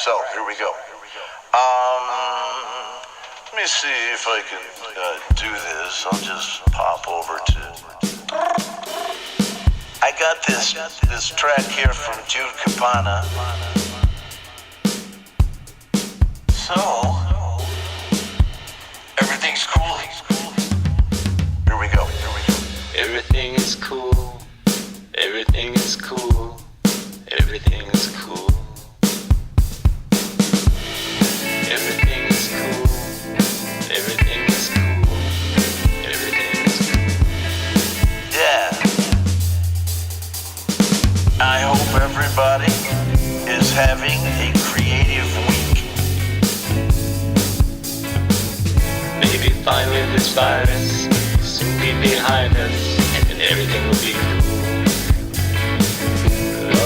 so here we go. Let me see if I can do this. I'll just pop over to... I got this track here from Jude Capana. So, everything's cool. Here we go. Everything is cool. Everything is cool. Everything is cool. Everything is cool. Everything is cool. Everything is cool. Yeah. I hope everybody is having a creative week. Maybe finally this virus soon be behind us and everything will be cool.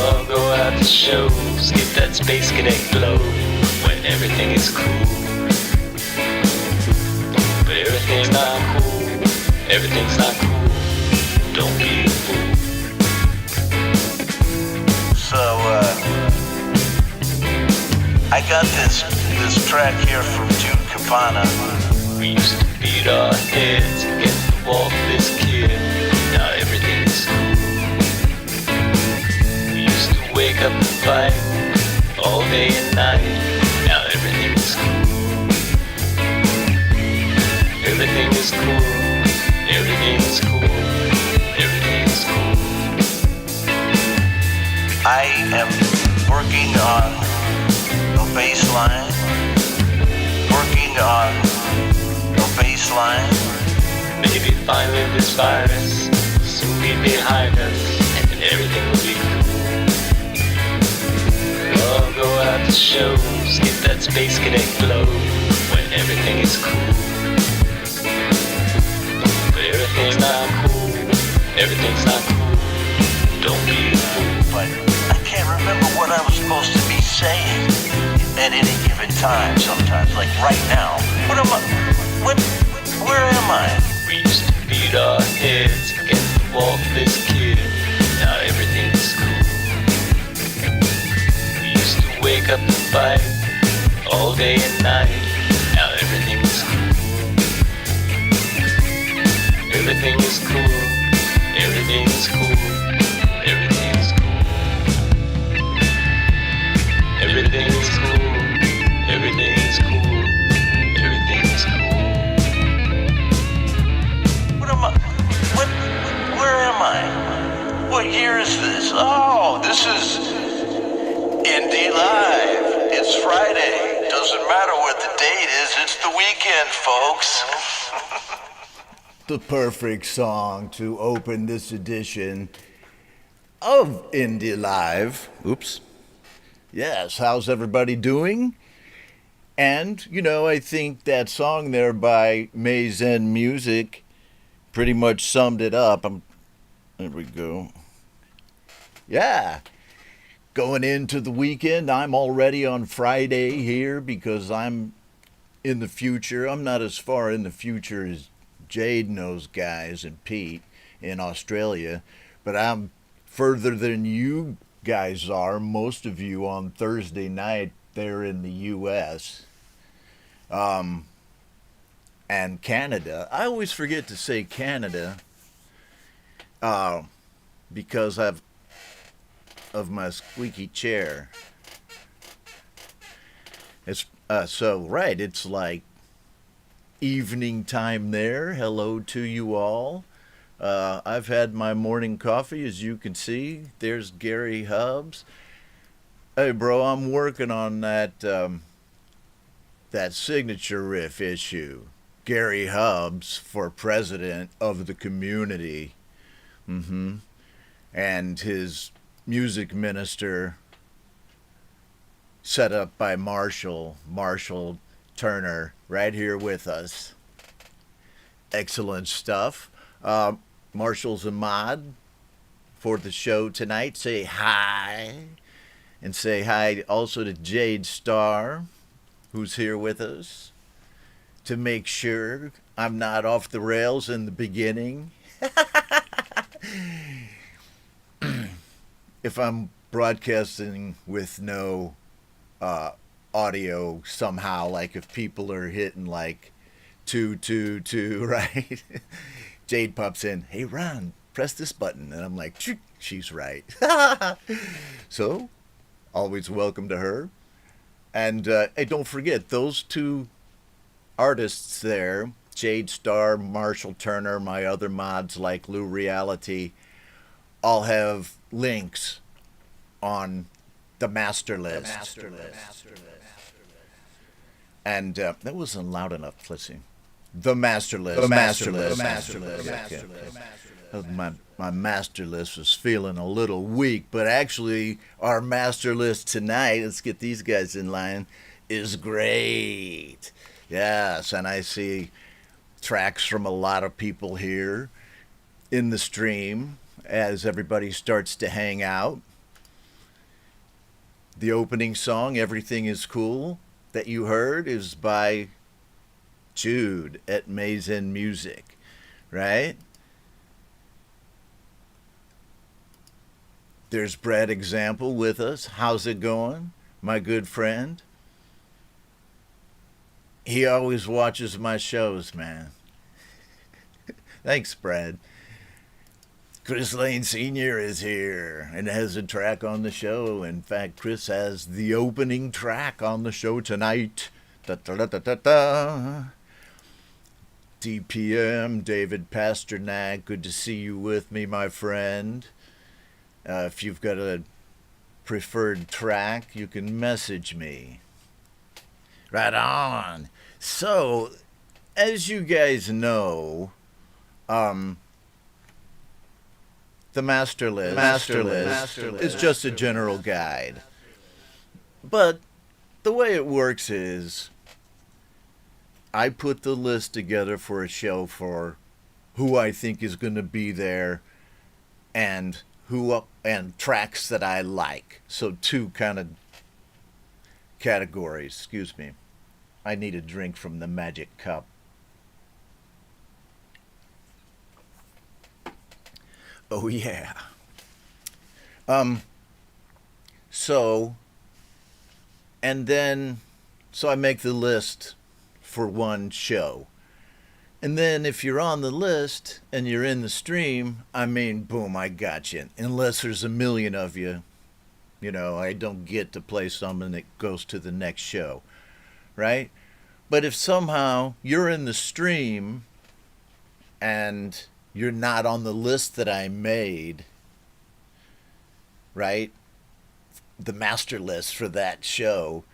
I'll go out to shows, get that Space Cadet glow when everything is cool. But everything's not cool, everything's not cool, don't be a fool. So, I got this track here from Jude Capana. We used to beat our heads against the wall for this kid. Now everything is cool. We used to wake up and fight all day and night. Now everything is cool. Everything is cool. Everything is cool. Everything is cool. I am working on a bass line. Working on a bass line. Maybe finally this virus soon be behind us and everything will be cool. I'll go out to shows, get that Space Cadet glow when everything is cool. But everything's not cool, everything's not cool, don't be a fool. But I can't remember what I was supposed to be saying at any given time sometimes, like right now. What am I? Where am I? We used to beat our heads against the wall for this kid. Now everything is cool. We used to wake up and fight all day and night. Now everything is cool. Everything is cool. Everything is cool. Everything is cool. Everything is cool. Everything is cool. Everything is cool. What am I? Where am I? What year is this? Oh, this is Indie Live. It's Friday. Doesn't matter what the date is. It's the weekend, folks. The perfect song to open this edition of Indie Live. Oops. Yes, how's everybody doing? And, I think that song there by Maezend Music pretty much summed it up. There we go. Yeah. Going into the weekend, I'm already on Friday here because I'm in the future. I'm not as far in the future as Jade and those guys and Pete in Australia, but I'm further than you guys are, most of you on Thursday night there in the U.S. And Canada. I always forget to say Canada because of my squeaky chair. It's it's like evening time there. Hello to you all. I've had my morning coffee, as you can see. There's Gary Hubbs. Hey, bro, I'm working on that signature riff issue. Gary Hubbs for president of the community. And his music minister set up by Marshall Turner, right here with us. Excellent stuff. Marshall's a mod for the show tonight. Say hi. And say hi also to Jade Starr, who's here with us, to make sure I'm not off the rails in the beginning. If I'm broadcasting with no audio somehow, like if people are hitting like 222, right? Jade pops in, hey Ron, press this button, and I'm like, she's right. So always welcome to her. And hey, don't forget those two artists there, Jade Star, Marshall Turner, my other mods like Lou Reality, all have links on the master list. And that wasn't loud enough. Let's see. The master list. My master list was feeling a little weak, but actually our master list tonight, let's get these guys in line, is great. Yes, and I see tracks from a lot of people here in the stream as everybody starts to hang out. The opening song, Everything is Cool, that you heard is by Jude at Maezend Music, right? There's Brad Example with us. How's it going, my good friend? He always watches my shows, man. Thanks, Brad. Chris Lane Sr. is here and has a track on the show. In fact, Chris has the opening track on the show tonight. Da-da-da-da-da. DPM, David Pasternak, good to see you with me, my friend. If you've got a preferred track, you can message me. Right on. So, as you guys know, the master list is just a general guide. But the way it works is I put the list together for a show for who I think is going to be there and tracks that I like. So two kind of categories. Excuse me. I need a drink from the magic cup. Oh yeah. So I make the list for one show. And then if you're on the list and you're in the stream, I mean, boom, I got you. Unless there's a million of you, I don't get to play something that goes to the next show, right? But if somehow you're in the stream and you're not on the list that I made, right? The master list for that show,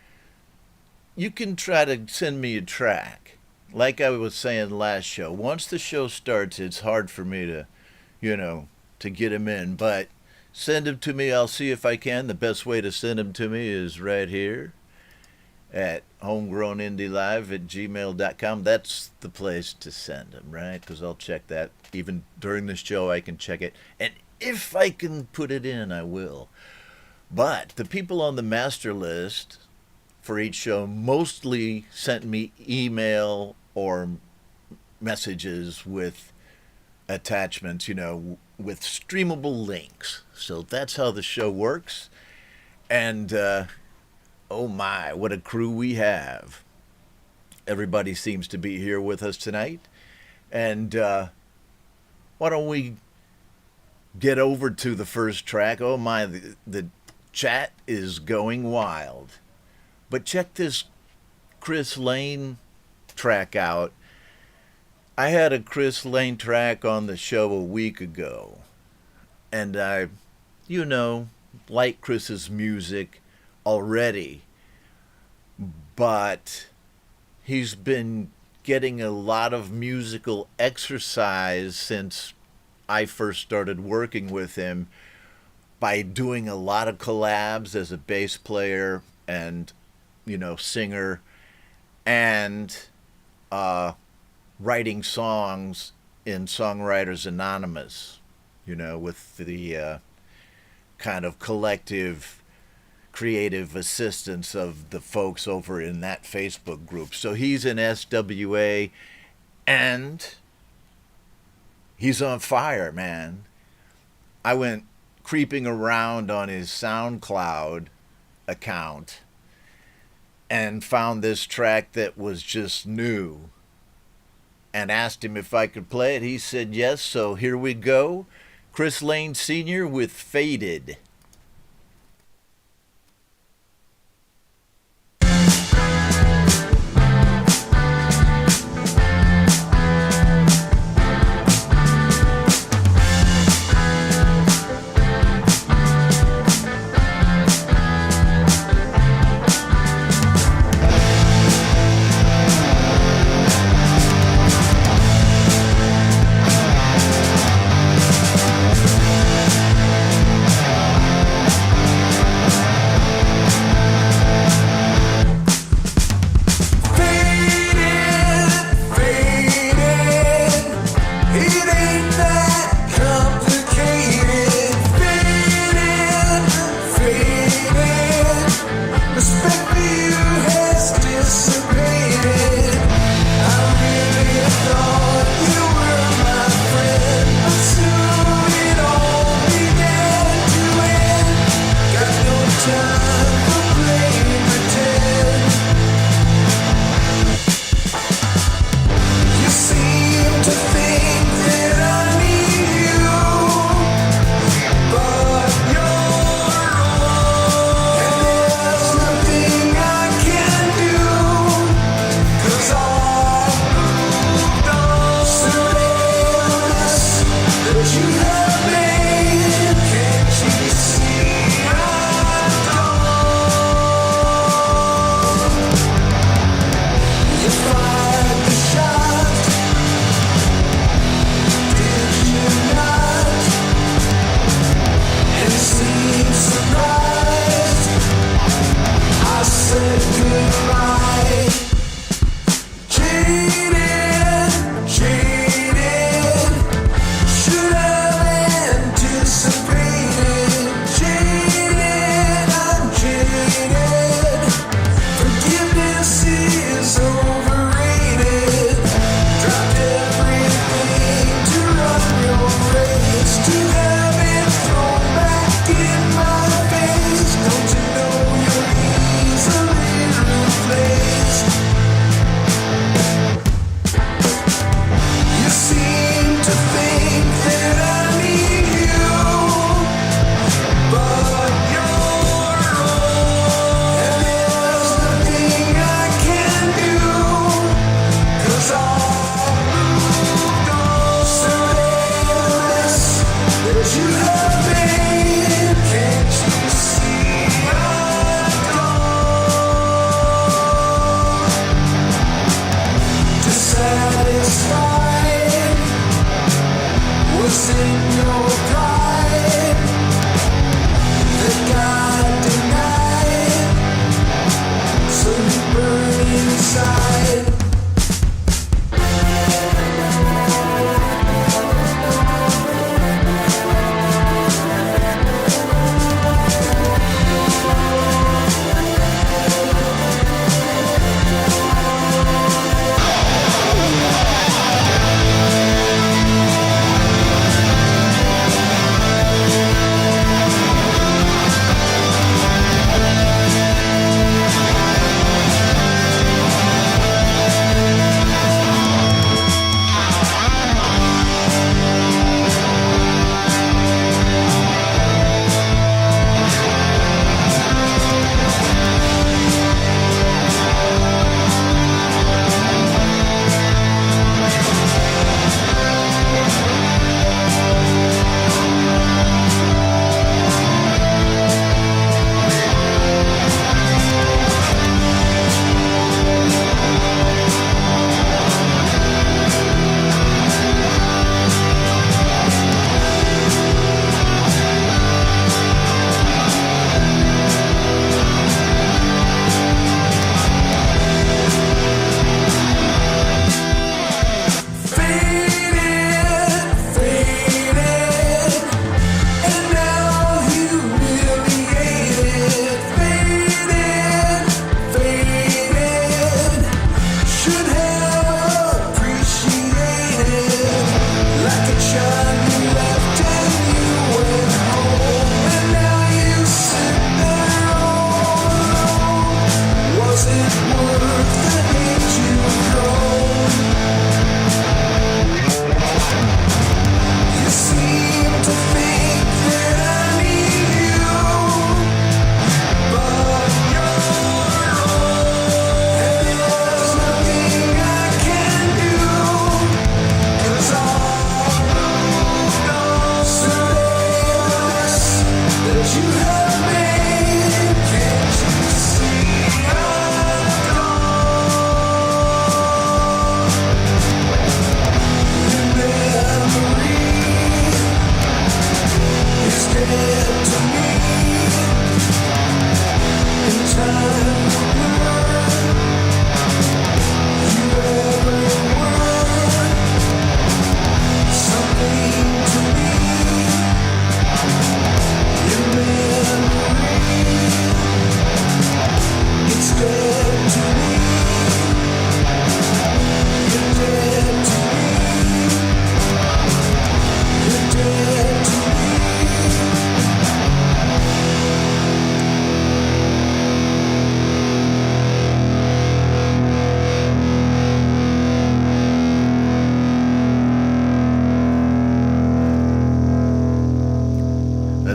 you can try to send me a track. Like I was saying last show, once the show starts, it's hard for me to, to get them in. But send them to me. I'll see if I can. The best way to send them to me is right here at homegrownindylive@gmail.com. That's the place to send them, right? Because I'll check that. Even during the show, I can check it. And if I can put it in, I will. But the people on the master list for each show mostly sent me email or messages with attachments, with streamable links. So that's how the show works. And oh my, what a crew we have. Everybody seems to be here with us tonight. And why don't we get over to the first track? Oh my, the chat is going wild. But check this Chris Lane track out. I had a Chris Lane track on the show a week ago. And I, like Chris's music already. But he's been getting a lot of musical exercise since I first started working with him by doing a lot of collabs as a bass player and singer, and writing songs in Songwriters Anonymous, with the kind of collective creative assistance of the folks over in that Facebook group. So he's in SWA, and he's on fire, man. I went creeping around on his SoundCloud account, and found this track that was just new and asked him if I could play it. He said yes, so here we go. Chris Lane Sr. with Faded.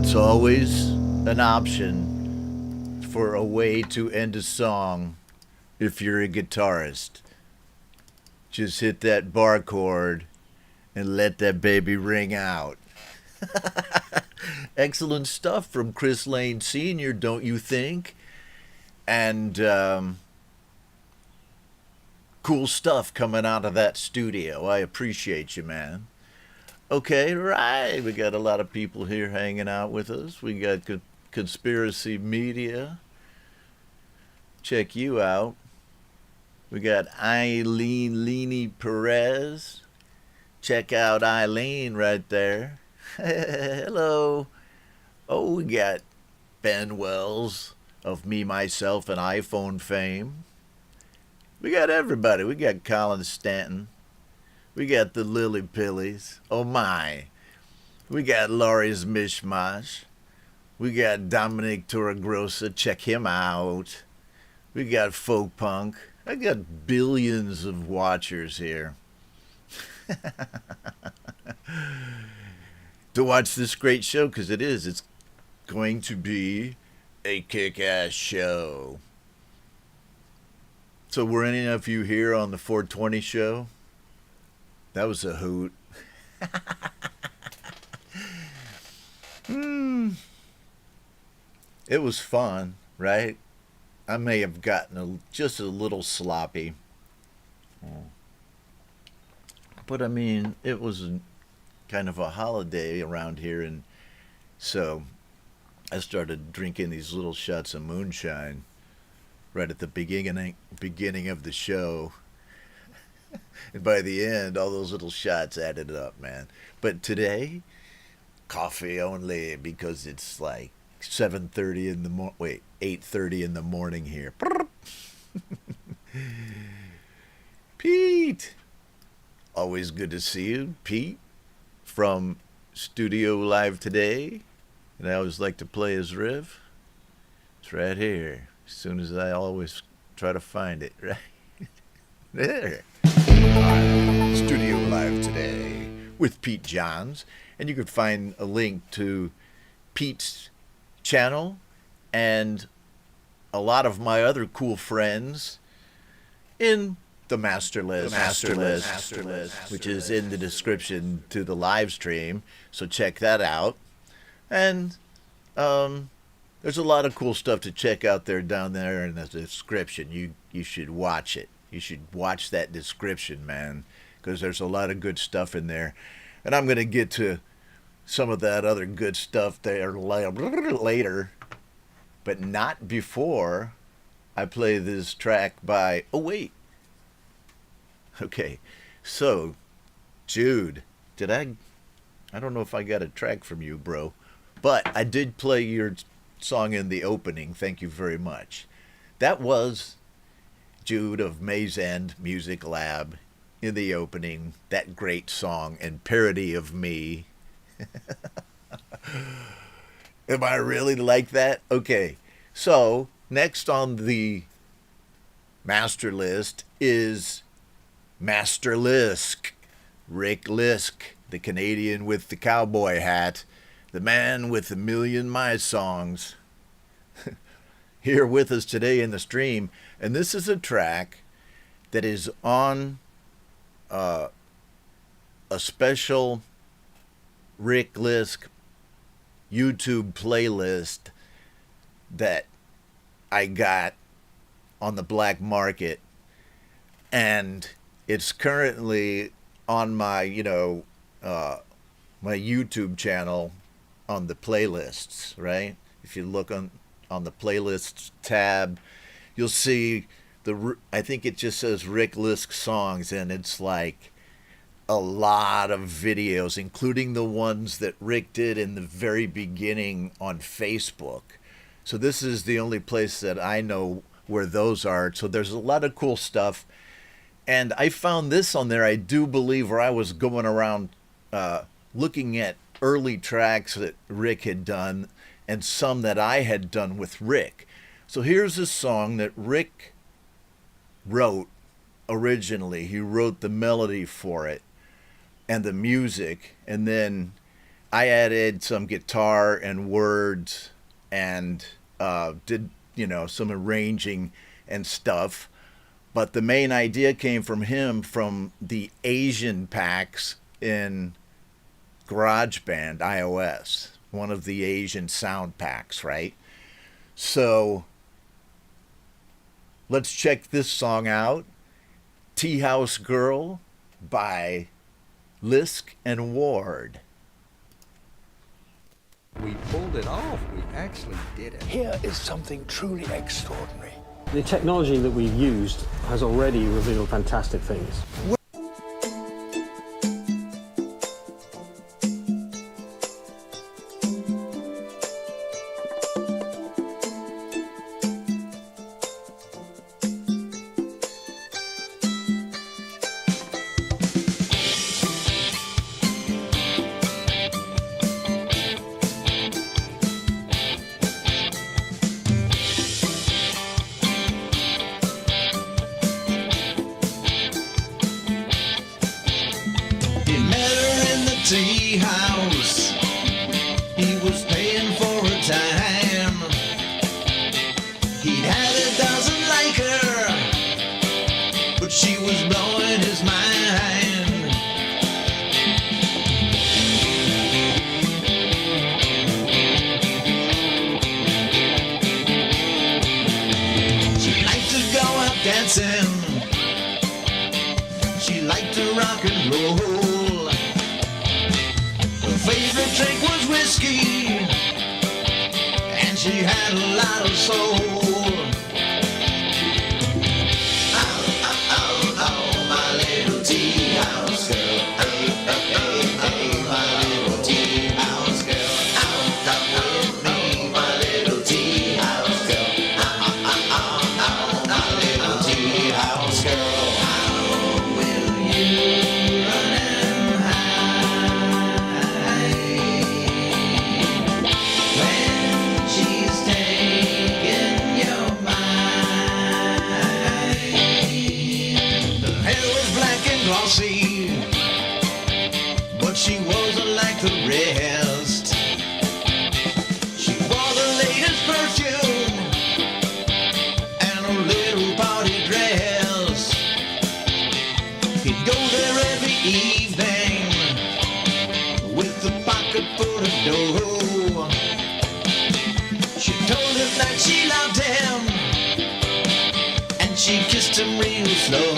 It's always an option for a way to end a song if you're a guitarist. Just hit that bar chord and let that baby ring out. Excellent stuff from Chris Lane Sr., don't you think? And cool stuff coming out of that studio. I appreciate you, man. Okay, right. We got a lot of people here hanging out with us. We got Conspiracy Media. Check you out. We got Eileen Leany Perez. Check out Eileen right there. Hello. Oh, we got Ben Wells of Me, Myself, and iPhone fame. We got everybody. We got Colin Stanton. We got the Lily Pillies. Oh, my. We got Laurie's Mishmash. We got Dominic Torregrossa. Check him out. We got Folk Punk. I got billions of watchers here to watch this great show, because it's going to be a kick-ass show. So were any of you here on the 420 show? That was a hoot. It was fun, right? I may have gotten just a little sloppy. But I mean, it was kind of a holiday around here, and so I started drinking these little shots of moonshine right at the beginning of the show. And by the end, all those little shots added up, man. But today, coffee only, because it's like 7:30 in the 8:30 in the morning here. Pete, always good to see you, Pete, from Studio Live Today. And I always like to play his riff. It's right here. As soon as I always try to find it, right there. Studio Live Today with Pete Johns, and you can find a link to Pete's channel and a lot of my other cool friends in the master list, which is in the description to the live stream. So check that out. And there's a lot of cool stuff to check out there down there in the description. You should watch it. You should watch that description, man, because there's a lot of good stuff in there. And I'm going to get to some of that other good stuff there later, but not before I play this track by... Oh, wait. Okay, so, Jude, I don't know if I got a track from you, bro, but I did play your song in the opening. Thank you very much. That was Jude of Maezend Music Lab in the opening. That great song and parody of me. Am I really like that? Okay, so next on the master list is Master Lisk. Rick Lisk, the Canadian with the cowboy hat, the man with 1,000,000 My songs, here with us today in the stream. And this is a track that is on a special Rick Lisk YouTube playlist that I got on the black market, and it's currently on my my YouTube channel on the playlists, right? If you look on the playlists tab, you'll see I think it just says Rick Lisk songs, and it's like a lot of videos, including the ones that Rick did in the very beginning on Facebook. So this is the only place that I know where those are. So there's a lot of cool stuff. And I found this on there, I do believe, where I was going around looking at early tracks that Rick had done and some that I had done with Rick. So here's a song that Rick wrote originally. He wrote the melody for it and the music, and then I added some guitar and words and did, some arranging and stuff. But the main idea came from him from the Asian packs in GarageBand iOS, one of the Asian sound packs, right? So let's check this song out. Tea House Girl by Lisk and Ward. We pulled it off. We actually did it. Here is something truly extraordinary. The technology that we've used has already revealed fantastic things. Tea house, he was paying for her time. He'd had a dozen like her, but she was blowing his mind. She liked to go out dancing, she liked to rock and roll. Favorite drink was whiskey, and she had a lot of soul. Oh, oh, oh, oh, my little tea house girl. Hey, hey, hey, hey, my little tea house girl. Oh, come with me, my little tea house girl. Oh, oh, oh, oh, my little tea house girl. How will you run and hide? But she wasn't like the rest. She wore the latest perfume and a little party dress. He'd go there every evening with a pocket full of dough. She told him that she loved him, and she kissed him real slow.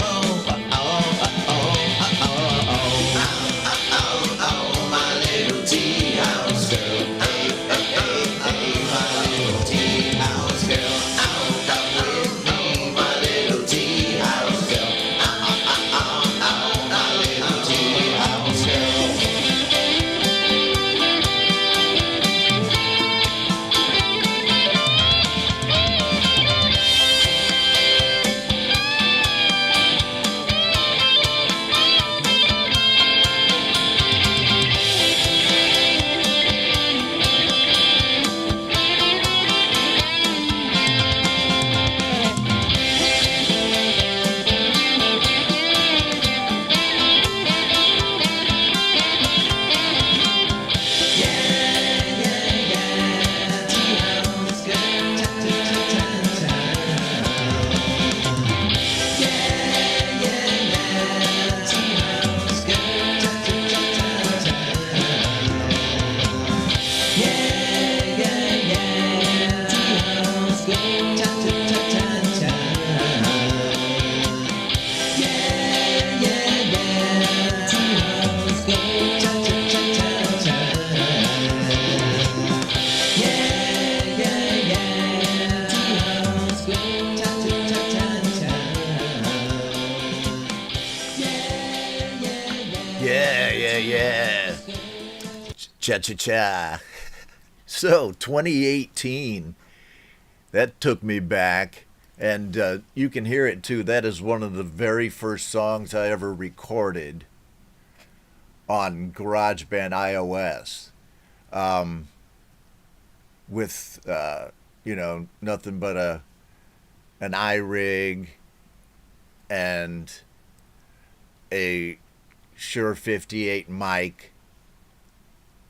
Cha-cha-cha. So, 2018, that took me back, and you can hear it too. That is one of the very first songs I ever recorded on GarageBand iOS, with, nothing but an iRig and a Shure 58 mic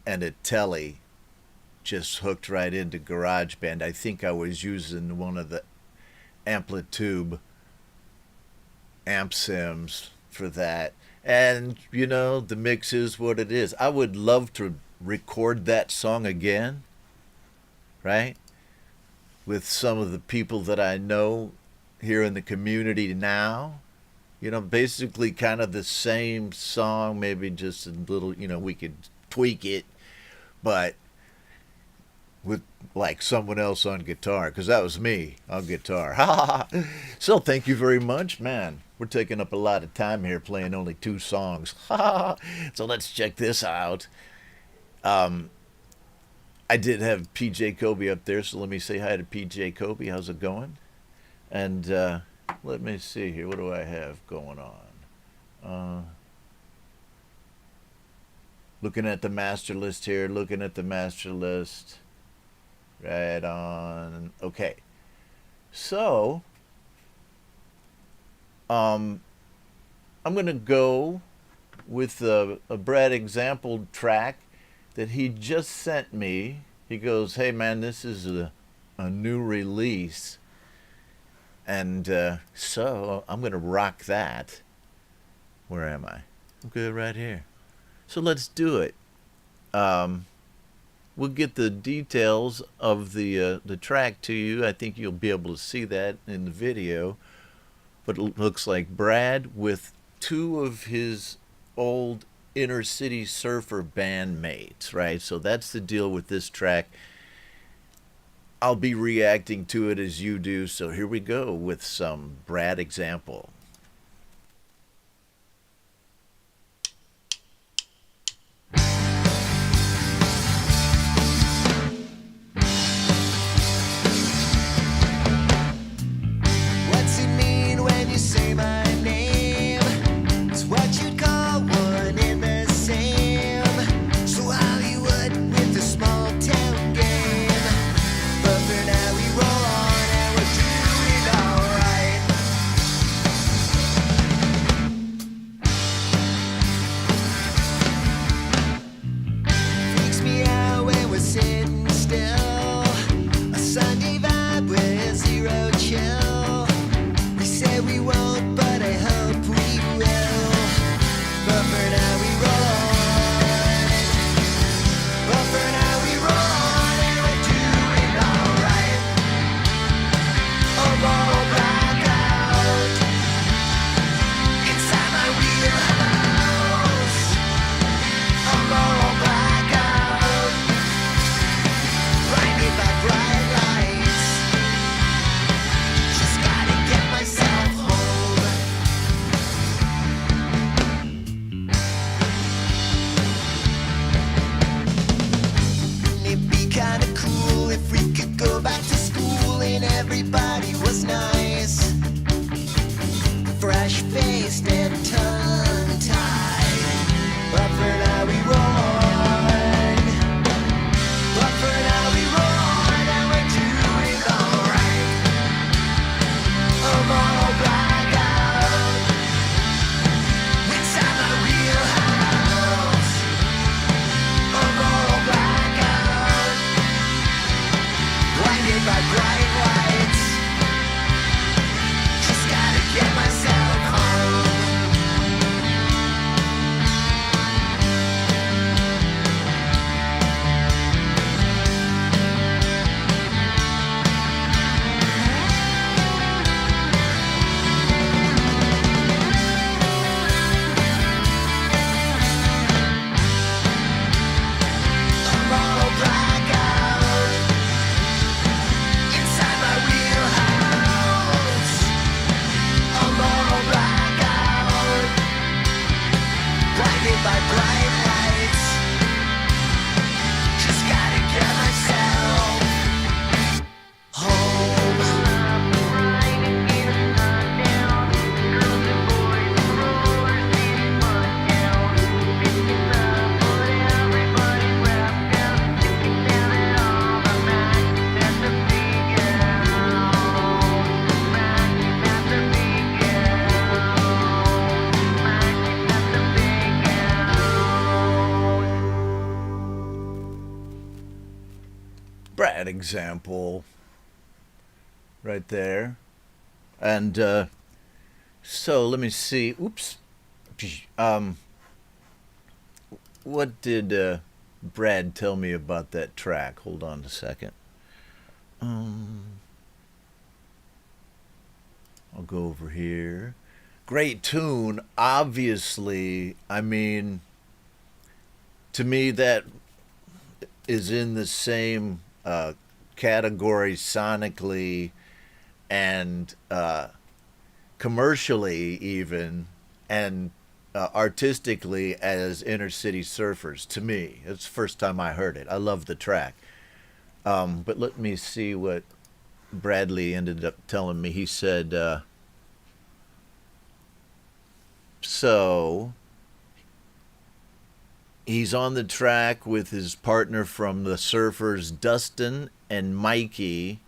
and a telly just hooked right into GarageBand. I think I was using one of the Amplitude amp sims for that. And, you know, the mix is what it is. I would love to record that song again, right? With some of the people that I know here in the community now. You know, basically kind of the same song, maybe just a little, you know, we could tweak it, but with like someone else on guitar, because that was me on guitar. So thank you very much, man. We're taking up a lot of time here playing only 2 songs. So let's check this out. I did have PJ Kobe up there, so let me say hi to PJ Kobe. How's it going? And let me see here. What do I have going on? Looking at the master list here. Looking at the master list. Right on. Okay. So, I'm going to go with a Brad example track that he just sent me. He goes, hey man, this is a new release. And so I'm going to rock that. Where am I? Okay, right here. So let's do it. We'll get the details of the track to you. I think you'll be able to see that in the video. But it looks like Brad with 2 of his old inner city surfer bandmates, right? So that's the deal with this track. I'll be reacting to it as you do. So here we go with some Brad example. What's it mean when you say my name? It's what you'd call one in the same. So Hollywood with a small town game. But for now we roll on and we're doing alright. Freaks me out when we're sitting still. A Sunday vibe with 0 chill. We say we won't, but I hope we will. But for now we roll on. But for now we roll on and we're doing alright. Oh, roll back out inside my wheelhouse. Oh, roll back out, blinded by bright lights. Just gotta get myself home. Wouldn't it be kinda cool if we could go back to school and everybody was nice, fresh-faced and tongue-tied? But for now we roll on. But for now we roll on and we're doing alright. I'm all black out inside my wheelhouse. I'm all black out, blinded by bright lights. Just gotta get myself home. I'm all black out inside my wheelhouse. I'm all black out, blinded by bright lights. Just gotta get myself home. Brad example right there. And so let me see. Oops. What did Brad tell me about that track? Hold on a second. I'll go over here. Great tune. Obviously, I mean, to me that is in the same category sonically and commercially even, and artistically as Inner City Surfers. To me, it's the first time I heard it. I love the track. But let me see what Bradley ended up telling me. He said, so he's on the track with his partner from the Surfers, Dustin and Mikey,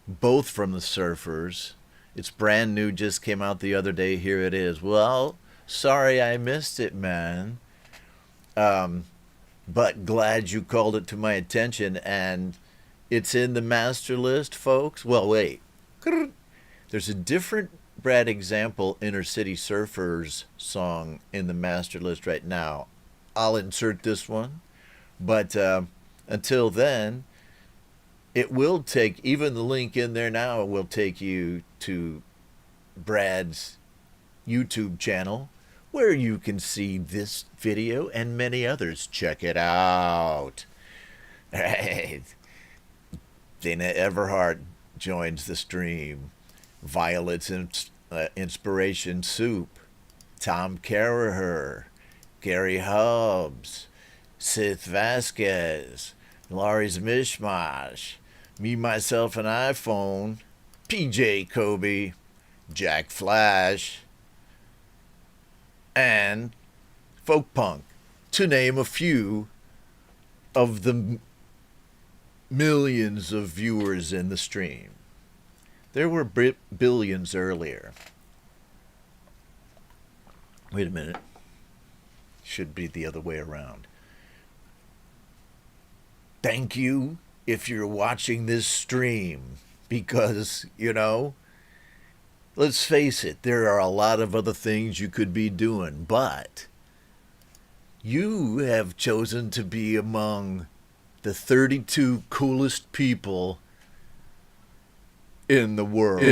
both from the Surfers. It's brand new, just came out the other day. Here it is. Well, sorry I missed it, man. But glad you called it to my attention, and it's in the master list, folks. Well, wait. There's a different Brad example Inner City Surfers song in the master list right now. I'll insert this one. But until then, it will take, even the link in there now will take you to Brad's YouTube channel, where you can see this video and many others. Check it out. Right. Dana Everhart joins the stream. Violet's Inspiration Soup. Tom Caraher. Gary Hubbs. Sith Vasquez. Laurie's Mishmash. Me, Myself, and iPhone. PJ Kobe. Jack Flash. And Folk Punk, to name a few of the millions of viewers in the stream. There were billions earlier. Wait a minute. Should be the other way around. Thank you if you're watching this stream, because, you know, let's face it, there are a lot of other things you could be doing, but you have chosen to be among the 32 coolest people in the world.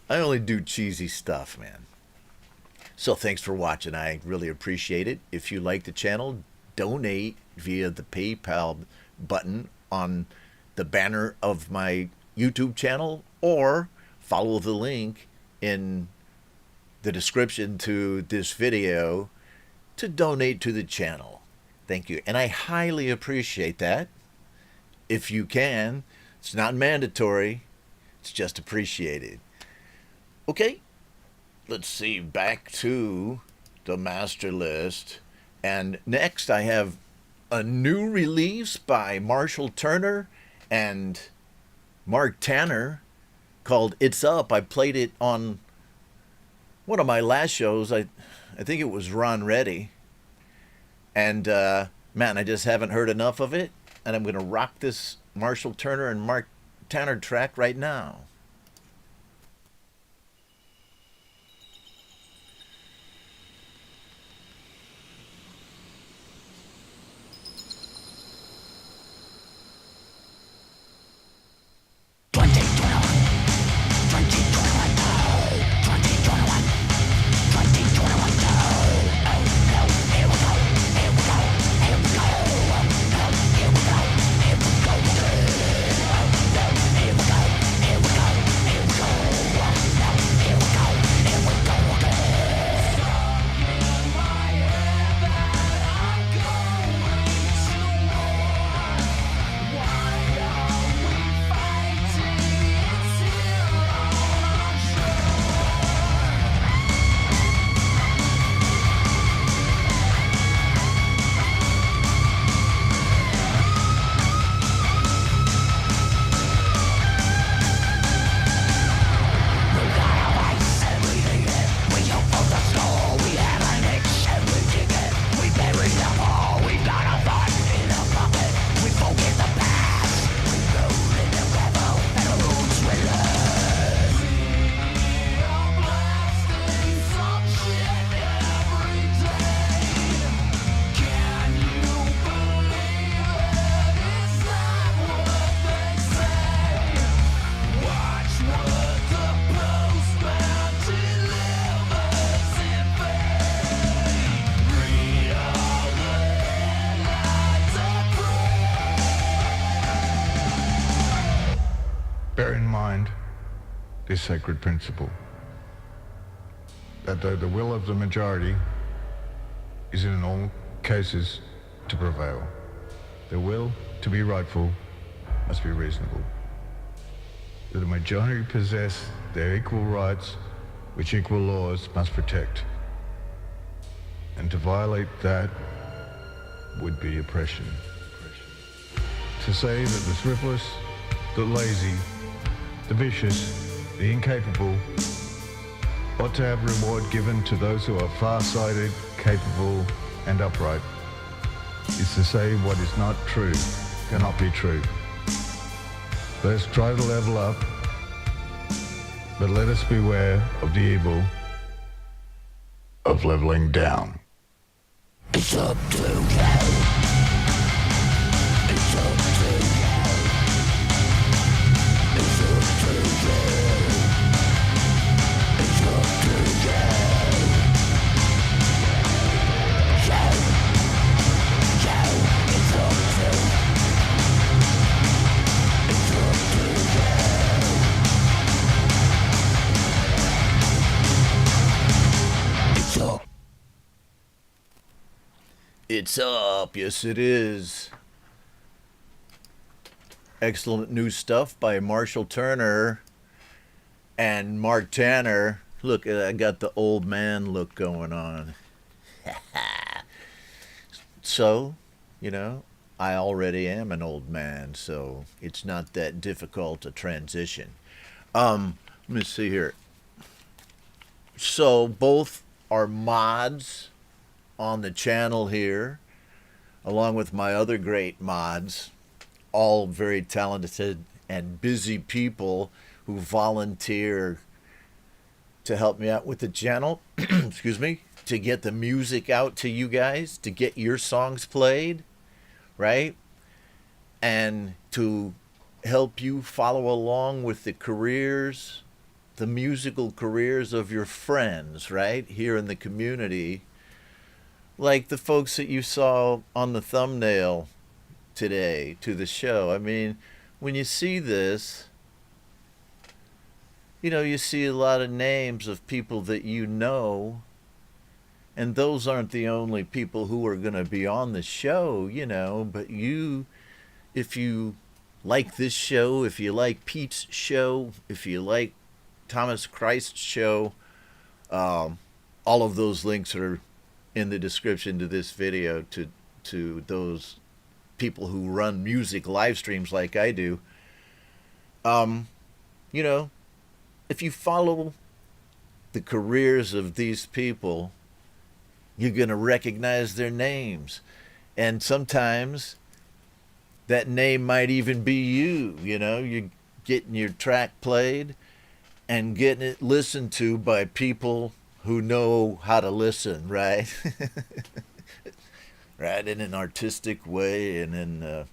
I only do cheesy stuff, man. So thanks for watching. I really appreciate it. If you like the channel, donate via the PayPal button on the banner of my YouTube channel, or follow the link in the description to this video to donate to the channel. Thank you. And I highly appreciate that. If you can, it's not mandatory, it's just appreciated. Okay, let's see, back to the master list. And next I have a new release by Marshall Turner and Mark Tanner called It's Up. I played it on one of my last shows. I think it was Ron Reddy. And man, I just haven't heard enough of it. And I'm going to rock this Marshall Turner and Mark Tanner track right now. Here we go. behind this sacred principle. That though the will of the majority is in all cases to prevail, the will to be rightful must be reasonable. That the majority possess their equal rights, which equal laws must protect. And to violate that would be oppression. To say that the thriftless, the lazy, the vicious, the incapable ought to have reward given to those who are far-sighted, capable, and upright is to say what is not true cannot be true. Let us try to level up, but let us beware of the evil of leveling down. It's up to you. It's up to you. It's up to you. It's up to you. It's up to you. It's up to you. It's up. It's up, yes it is. Excellent new stuff by Marshall Turner and Mark Tanner. Look, I got the old man look going on. So, you know, I already am an old man, so it's not that difficult to transition. Let me see here. So both are mods on the channel here, along with my other great mods, all very talented and busy people who volunteer to help me out with the channel, excuse me, to get the music out to you guys, to get your songs played, right? And to help you follow along with the careers, the musical careers of your friends, right? Here in the community. Like the folks that you saw on the thumbnail today to the show. I mean, when you see this, you know, you see a lot of names of people that you know, and those aren't the only people who are going to be on the show, you know, but you, if you like this show, if you like Pete's show, if you like Thomas Christ's show, all of those links are in the description to this video to those people who run music live streams like I do. You know, if you follow the careers of these people, you're going to recognize their names. And sometimes that name might even be you, you know, you're getting your track played and getting it listened to by people who know how to listen, right? Right, in an artistic way, and in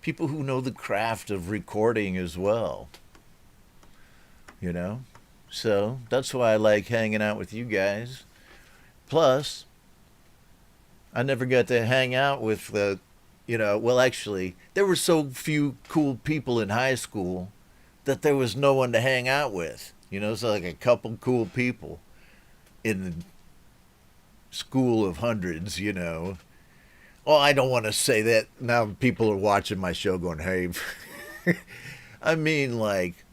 people who know the craft of recording as well, you know? So that's why I like hanging out with you guys. Plus, I never got to hang out with the, you know, well, actually, there were so few cool people in high school that there was no one to hang out with. You know, it's like a couple cool people in the school of hundreds, you know. Oh, I don't want to say that. Now people are watching my show going, hey. I mean, like,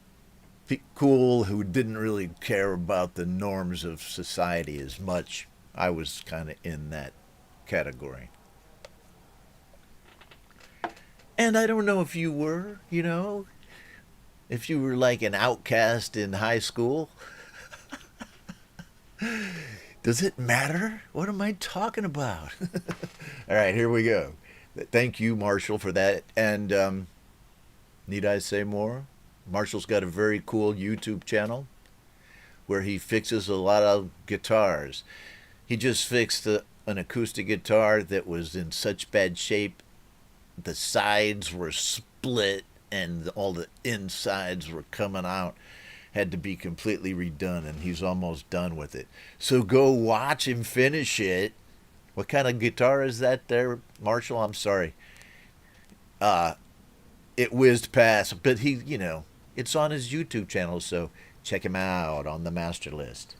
cool who didn't really care about the norms of society as much. I was kind of in that category. And I don't know if you were, you know, if you were like an outcast in high school. Does it matter? What am I talking about? All right, here we go. Thank you, Marshall, for that. And need I say more? Marshall's got a very cool YouTube channel where he fixes a lot of guitars. He just fixed an acoustic guitar that was in such bad shape. The sides were split and all the insides were coming out. Had to be completely redone, and he's almost done with it. So go watch him finish it. What kind of guitar is that there, Marshall? I'm sorry. It whizzed past, but he, you know, It's on his YouTube channel, so check him out on the master list.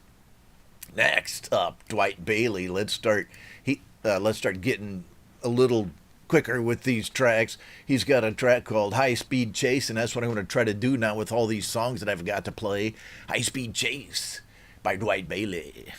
Next up, Dwight Bailey. Let's start getting a little quicker with these tracks. He's got a track called High Speed Chase, and that's what I'm going to try to do now with all these songs that I've got to play. High Speed Chase by Dwight Bailey.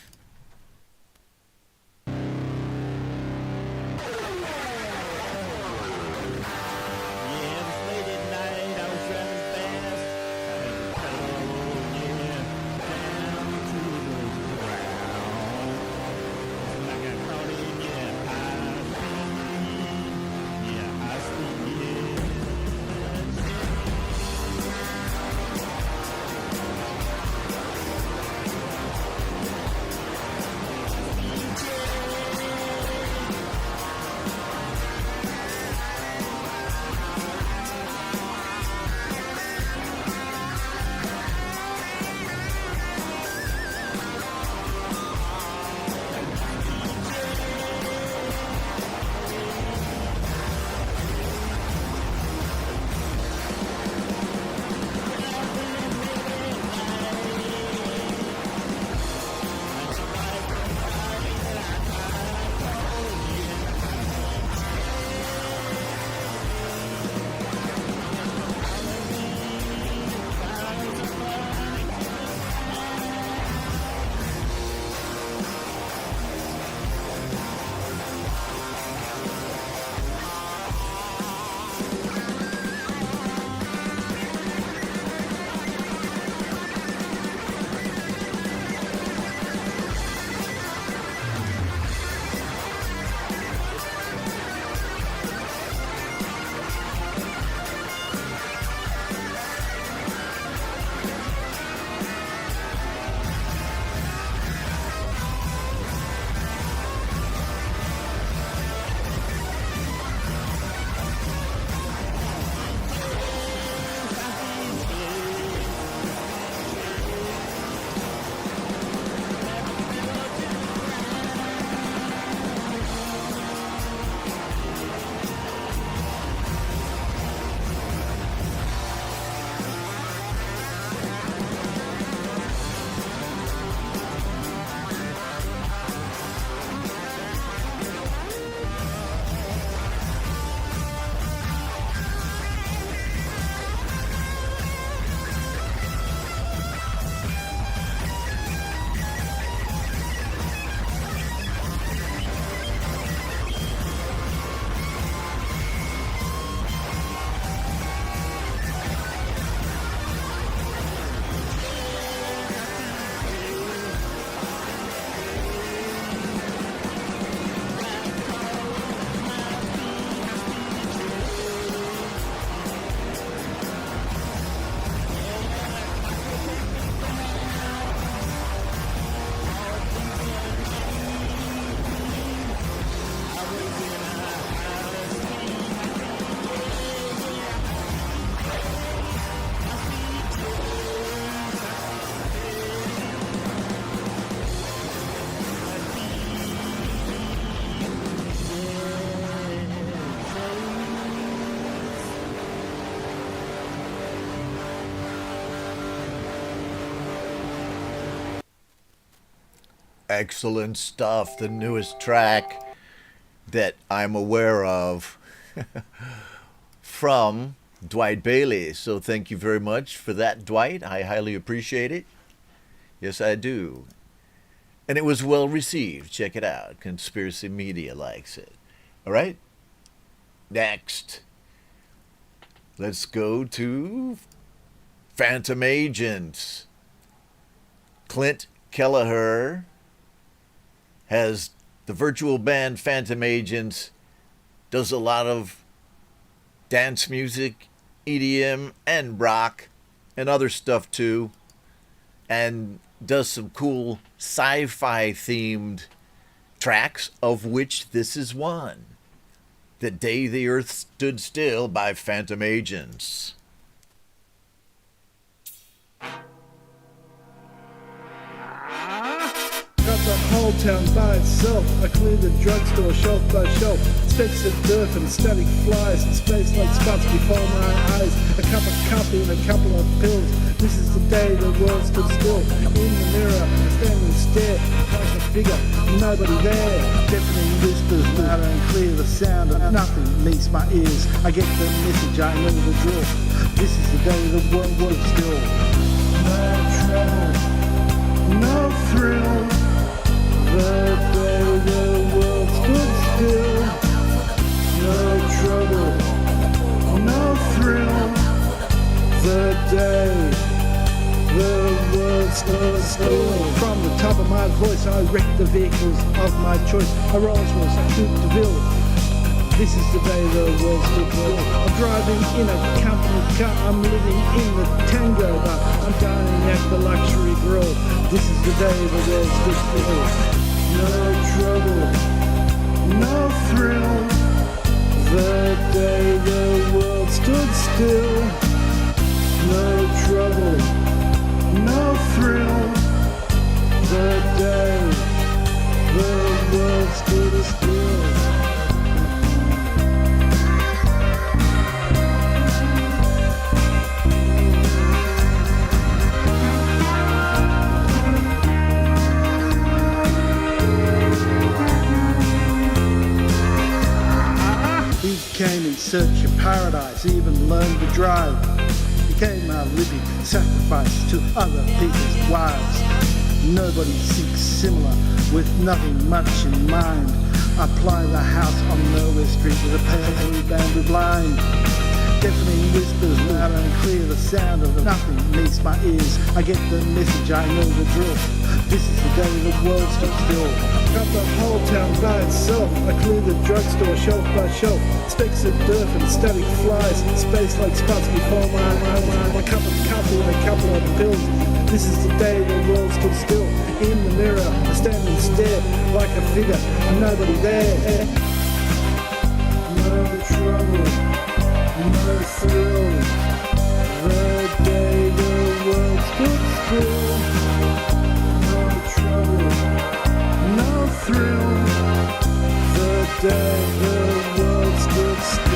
Excellent stuff. The newest track that I'm aware of from Dwight Bailey. So thank you very much for that, Dwight. I highly appreciate it. Yes, I do. And it was well received. Check it out. Conspiracy Media likes it. All right? Next, let's go to Phantom Agents. Clint Kelleher has the virtual band Phantom Agents, does a lot of dance music, EDM, and rock, and other stuff too, and does some cool sci-fi themed tracks, of which this is one. The Day the Earth Stood Still by Phantom Agents. Got the whole town by itself. I clear the drugstore shelf by shelf. Specks of dirt and static flies and space like spots before my eyes. A cup of coffee and a couple of pills. This is the day the world stood still. In the mirror, standing stare like a figure, nobody there. Deafening whispers, loud and clear, the sound of nothing meets my ears. I get the message, I know the drill. This is the day the world was still. No trouble, no thrill. The day the world stood still. No trouble, no thrill. The day the world stood still. From the top of my voice I wreck the vehicles of my choice. A Rolls Royce, a Coupe de Ville. This is the day the world stood still. I'm driving in a company car. I'm living in the Tango bar. I'm dining at the luxury grill. This is the day the world stood still. No trouble, no thrill. The day the world stood still. No trouble, no thrill. The day the world stood still. We came in search of paradise, even learned to drive. Became a living sacrifice to other people's wives. Nobody seeks similar, with nothing much in mind. I ply the house on Melbourne Street with a pale band of blind. Deafening whispers, loud and clear, the sound of nothing meets my ears. I get the message, I know the drill. This is the day the world stood still. Cut the whole town by itself. I clear the drugstore shelf by shelf. Specks of dirt and static flies. Space like spots before my cup of coffee and a couple of pills. This is the day the world stood still. In the mirror, I stand and stare like a figure, nobody there. No trouble, no thrill. The day the world stood still. No trouble, no thrill. The day the world stood still.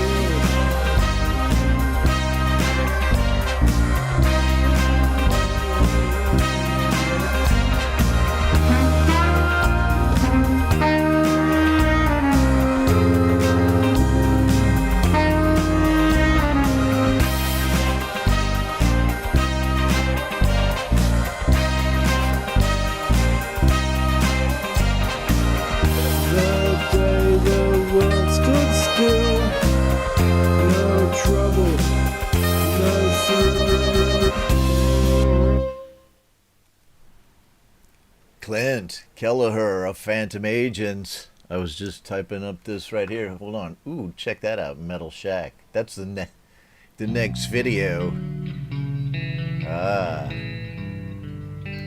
Clint Kelleher of Phantom Agents. I was just typing up this right here. Hold on. Ooh, check that out. Metal Shack. That's the next video.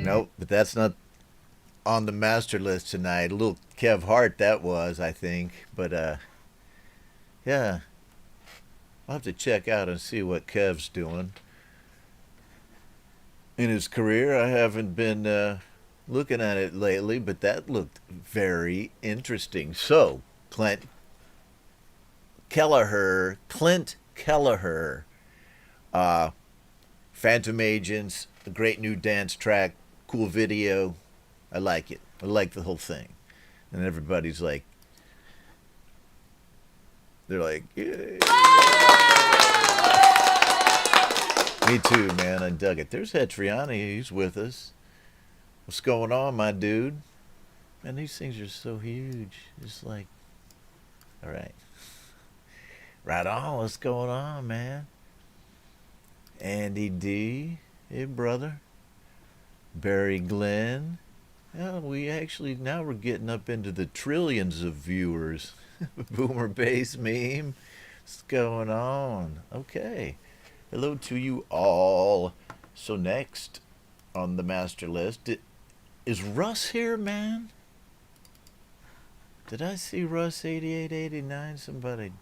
Nope, but that's not on the master list tonight. A little Kev Hart that was, I think. But yeah. I'll have to check out and see what Kev's doing in his career. I haven't been looking at it lately, but that looked very interesting. So, Clint Kelleher, Phantom Agents, a great new dance track, cool video. I like it. I like the whole thing. And everybody's like, they're like, yeah. Me too, man. I dug it. There's Hetriani. He's with us. What's going on, my dude? Man, these things are so huge. It's like, all right. Right on. What's going on, man? Andy D. Hey, brother. Barry Glenn. Yeah, we actually, now we're getting up into the trillions of viewers. Boomer Bass Meme. What's going on? Okay. Hello to you all. So next on the master list, is Russ here, man? Did I see Russ 8889? Somebody.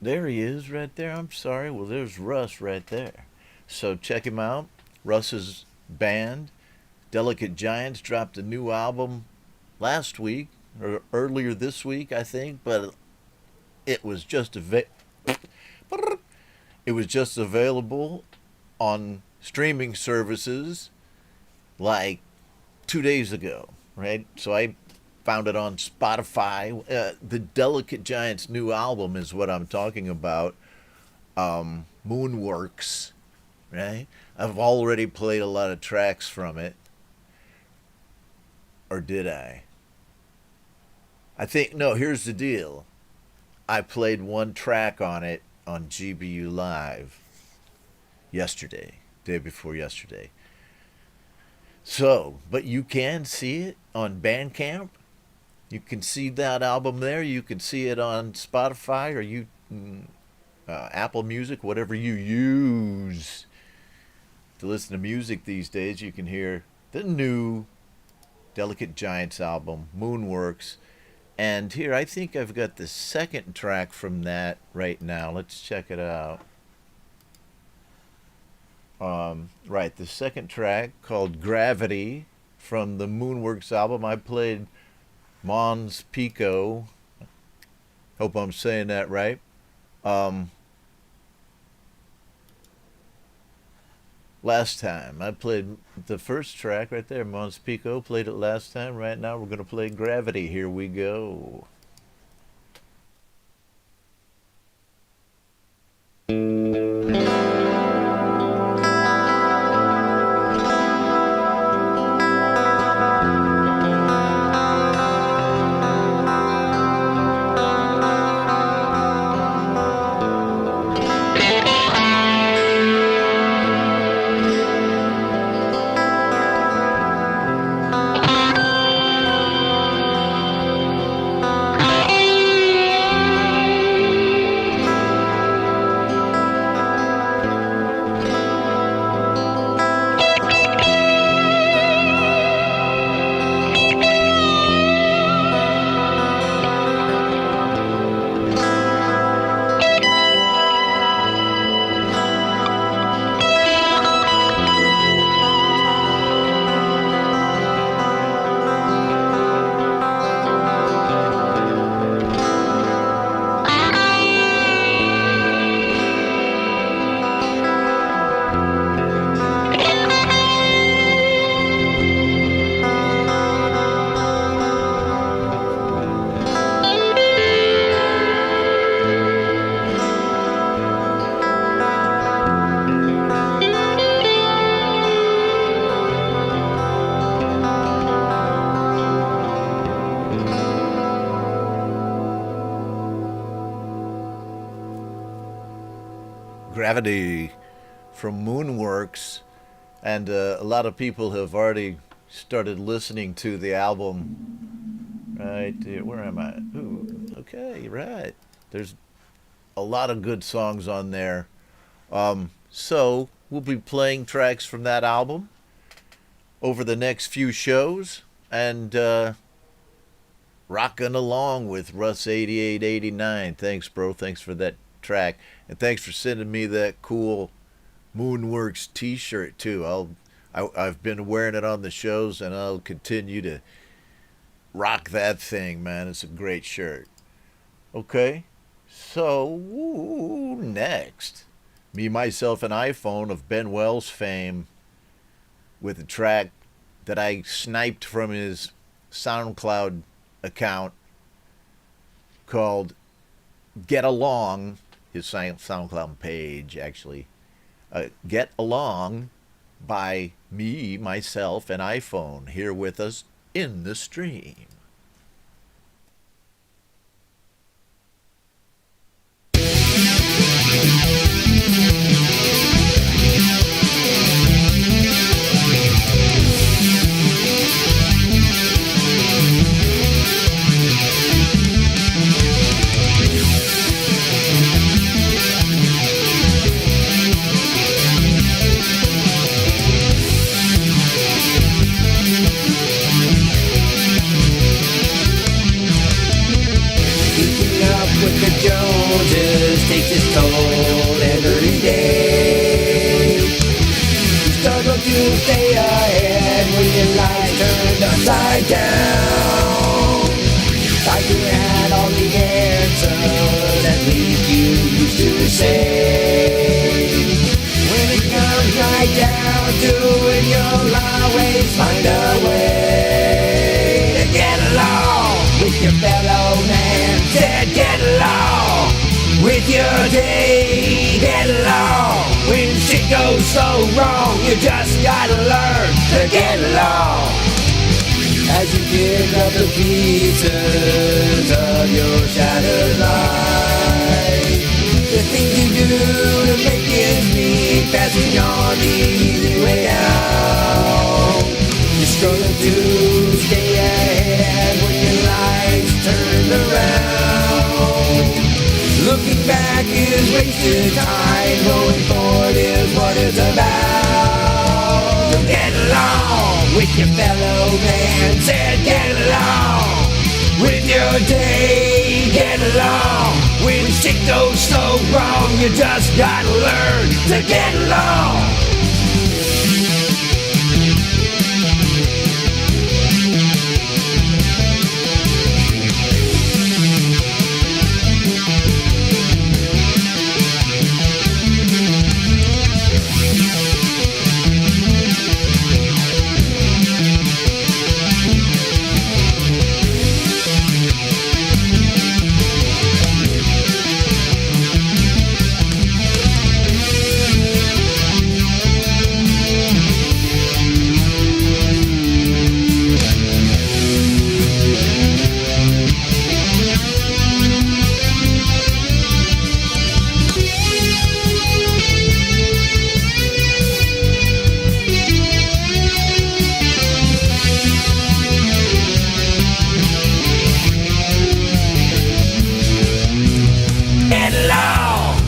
There he is right there. I'm sorry. Well, there's Russ right there. So check him out. Russ's band, Delicate Giants, dropped a new album last week, or earlier this week, I think, but it was just It was just available on streaming services like 2 days ago, right? So I found it on Spotify. The Delicate Giants' new album is what I'm talking about. Moonworks, right? I've already played a lot of tracks from it. Or did I? I think, no, here's the deal. I played one track on it on GBU Live yesterday, day before yesterday. So, but you can see it on Bandcamp. You can see that album there. You can see it on Spotify or Apple Music, whatever you use to listen to music these days. You can hear the new Delicate Giants album, Moonworks. And here, I think I've got the second track from that right now. Let's check it out. Right, the second track called Gravity from the Moonworks album. I played Mons Pico. Hope I'm saying that right. Last time I played the first track right there, Mons Pico. Played it last time. Right now we're going to play Gravity. Here we go. Gravity from Moonworks, and a lot of people have already started listening to the album. Right here, where am I? Ooh, okay, right. There's a lot of good songs on there. So we'll be playing tracks from that album over the next few shows, and rocking along with Russ 8889. Thanks, bro. Thanks for that track, and thanks for sending me that cool Moonworks t-shirt too. I've been wearing it on the shows, and I'll continue to rock that thing, man. It's a great shirt. Okay, so next, Me, Myself, and iPhone of Ben Wells fame with a track that I sniped from his SoundCloud account called Get Along, his SoundCloud page, actually. Get Along by Me, Myself, and iPhone, here with us in the stream. With the Joneses takes its toll every day. You struggle to stay ahead when your life turned upside down. Thought you had all the answers, at least you used to say. gonna do when you'll always find a way to get along with your fellow man. Said get along with your day. Get along when shit goes so wrong. You just gotta learn to get along. As you pick up the pieces of your shattered life, the things you do to make it mean, passing on the easy way out. You're struggling to stay ahead when your life's turned around. Looking back is wasted time, going forward is what it's about. So get along with your fellow man. Said get along with your day. Get along when shit goes so wrong. You just gotta learn to get along.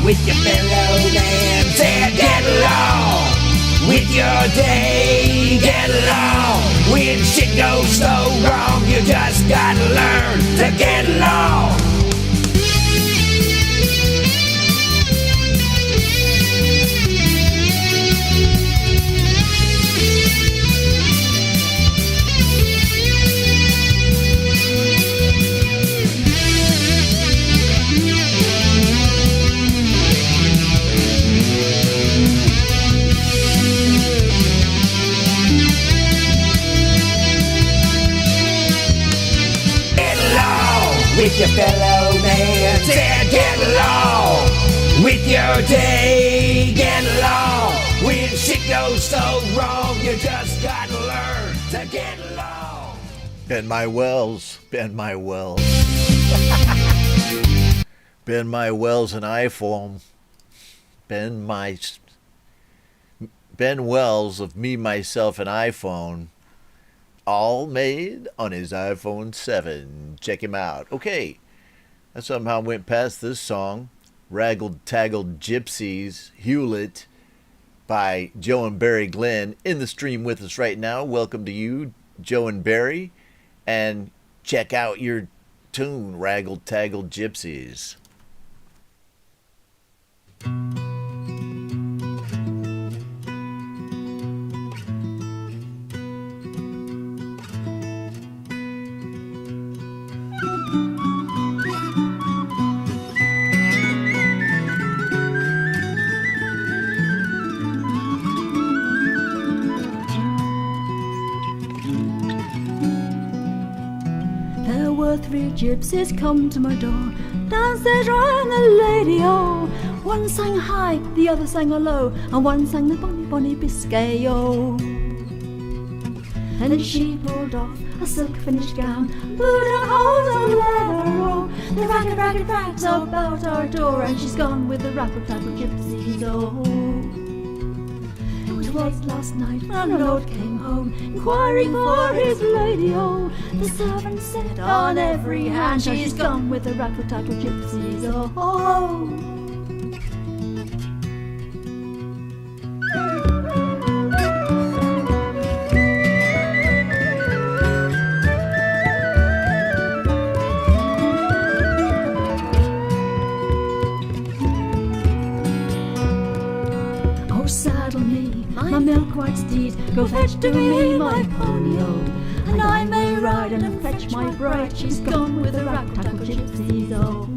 With your fellow man, say get along with your day. Get along when shit goes so wrong. You just gotta learn to get along. With your fellow man, say get along with your day. Get along when shit goes so wrong. You just gotta learn to get along. Bend my wells, bend my wells. Bend my wells and iPhone. Ben Wells of Me, Myself, and iPhone. All made on his iPhone 7. Check him out. Okay, I somehow went past this song, Raggled Taggled Gypsies, Hewlett, by Joe and Barry Glenn, in the stream with us right now. Welcome to you, Joe and Barry, and check out your tune, Raggled Taggled Gypsies. Three gypsies come to my door. Downstairs ran a lady, oh. One sang high, the other sang a low, and one sang the bonny, bonny Biscay, oh. And then she pulled off a silk finished gown, put her hose on leather, oh. The ragged, ragged rags about our door, and she's gone with the rapper-tapper gypsies, oh. It was last night when a lord came home, inquiring for his lady, oh. The servant said on every hand, she's gone with the rattle-tattle gypsies, oh. Oh, saddle me, my milk-white steed, go fetch to me my pony, oh. And I may ride and fetch my bride. She's gone with the rag-tackle gypsies, oh.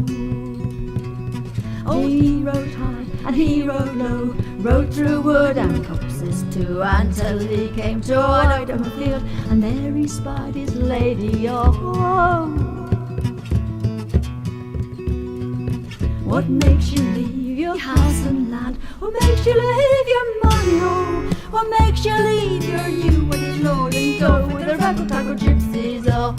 Oh, he rode high and he rode low, rode through wood and copse horses too, until he came to a wide open field, and there he spied his lady. Oh, what makes you leave your house and land? What makes you leave your money? Oh, what makes you leave your you and his lord and go with the raggle-taggle gypsies? Oh,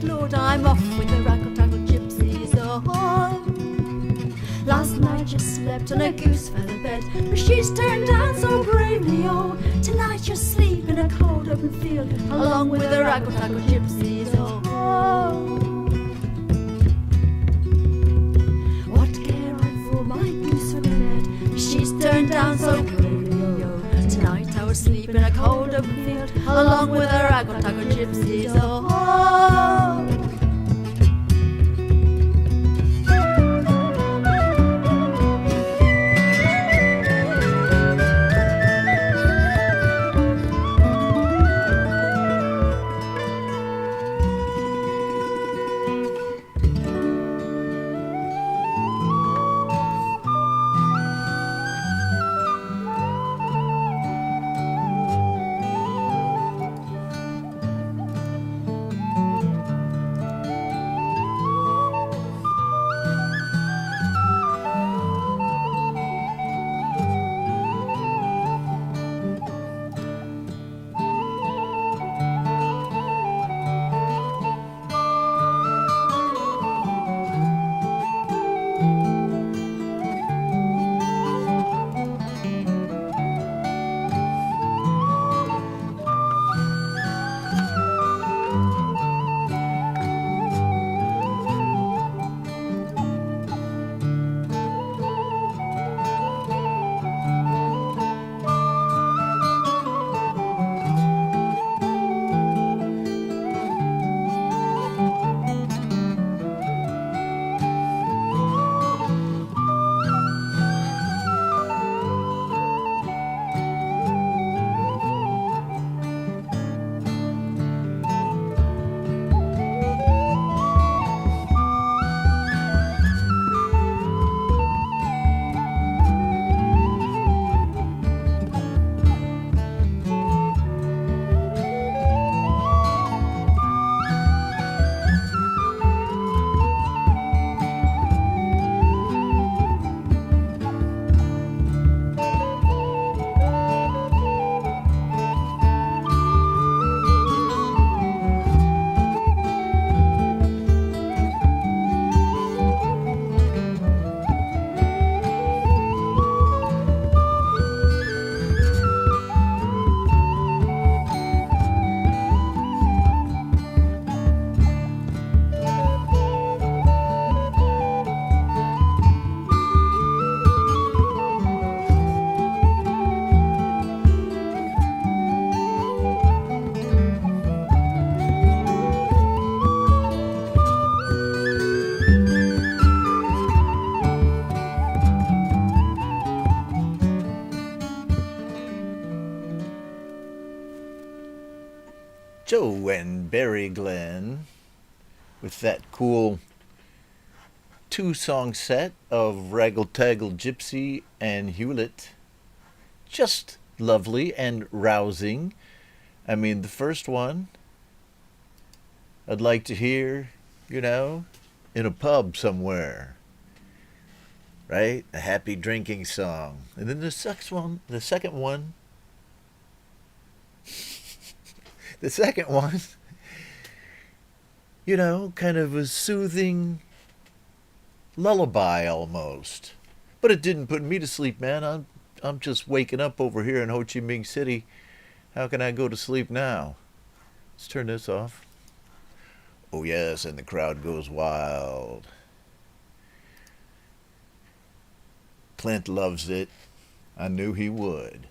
Lord, I'm off with the raggle-taggle gypsies. Oh, last night you slept on a goose feather bed, but she's turned down so bravely. Oh, tonight you sleep in a cold open field, along with the raggle-taggle gypsies. Oh, what care I for my goose feather bed? She's turned down so bravely. Oh, tonight I will sleep in a cold open field, along with the raggle-taggle gypsies. Oh. Joe and Barry Glenn with that cool 2-song set of Raggle-Taggle Gypsy and Hewlett. Just lovely and rousing. I mean, the first one I'd like to hear, you know, in a pub somewhere, right? A happy drinking song. And then the second one, the second one, you know, kind of a soothing lullaby almost. But it didn't put me to sleep, man. I'm just waking up over here in Ho Chi Minh City, How can I go to sleep now? Let's turn this off. Oh yes, and the crowd goes wild. Clint loves it. I knew he would.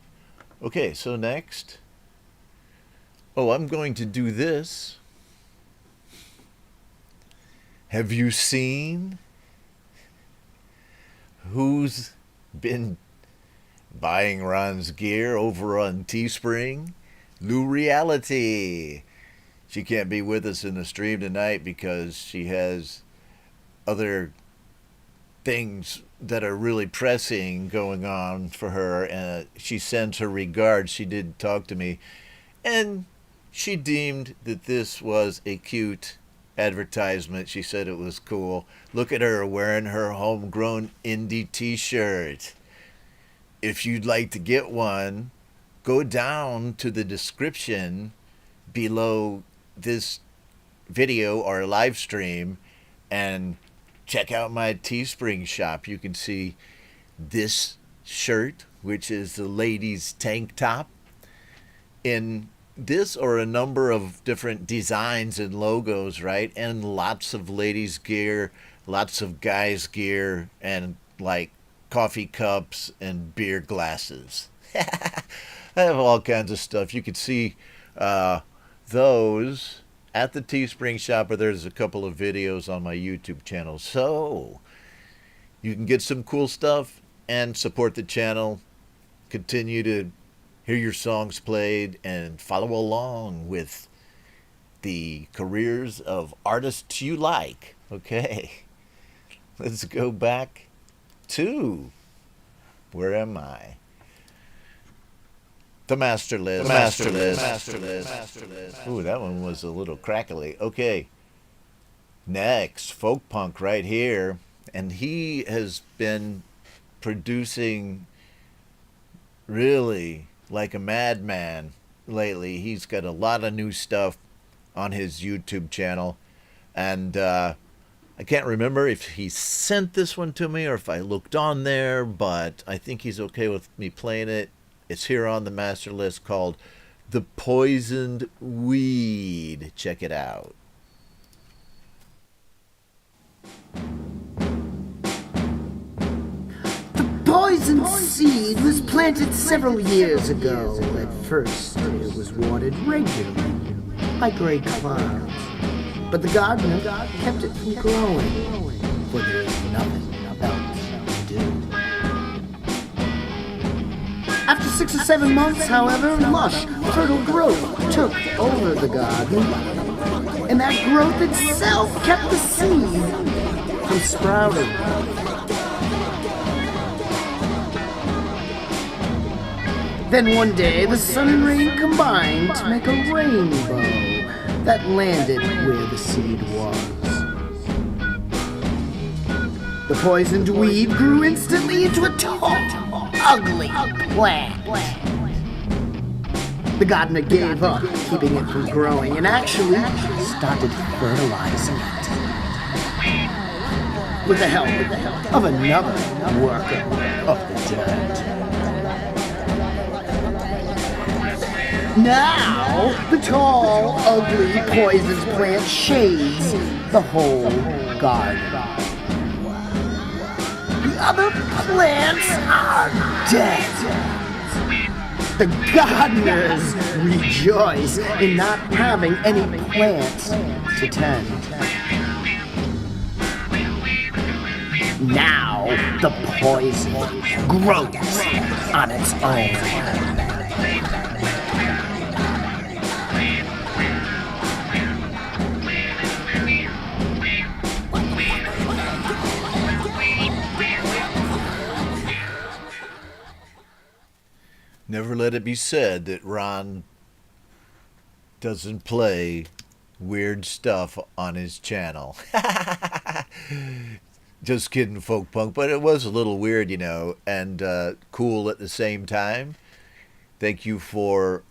Okay, so next. Oh, I'm going to do this. Have you seen who's been buying Ron's gear over on Teespring? New Reality. She can't be with us in the stream tonight because she has other things that are really pressing going on for her, and she sends her regards. She did talk to me, and she deemed that this was a cute advertisement. She said it was cool. Look at her wearing her homegrown indie t-shirt. If you'd like to get one, go down to the description below this video or live stream and check out my Teespring shop. You can see this shirt, which is the ladies' tank top, in this or a number of different designs and logos, right? And lots of ladies' gear, lots of guys' gear, and like coffee cups and beer glasses. I have all kinds of stuff. You can see those at the Teespring shop, or there's a couple of videos on my YouTube channel. So you can get some cool stuff and support the channel. Continue to hear your songs played and follow along with the careers of artists you like. Okay, let's go back to, where am I? The master list. Ooh, that one was a little crackly. Okay, next, folk punk right here. And he has been producing really like a madman lately. He's got a lot of new stuff on his YouTube channel, and I can't remember if he sent this one to me or if I looked on there, but I think he's okay with me playing it. It's here on the master list, called The Poisoned Weed. Check it out. Poison seed was planted several years ago. At first, it was watered regularly by gray clouds. But the gardener kept it from growing, for there is nothing else to do. After 6 or 7 months, however, lush, fertile growth took over the garden, and that growth itself kept the seed from sprouting. Then one day, the sun and rain combined to make a rainbow that landed where the seed was. The poisoned weed grew instantly into a tall, ugly plant. The gardener gave up keeping it from growing and actually started fertilizing it with the help of another worker of the dirt. Now, the tall, ugly, poisoned plant shades the whole garden. The other plants are dead. The gardeners rejoice in not having any plants to tend. Now, the poison grows on its own. Never let it be said that Ron doesn't play weird stuff on his channel. Just kidding, folk punk, but it was a little weird, you know, and cool at the same time. Thank you for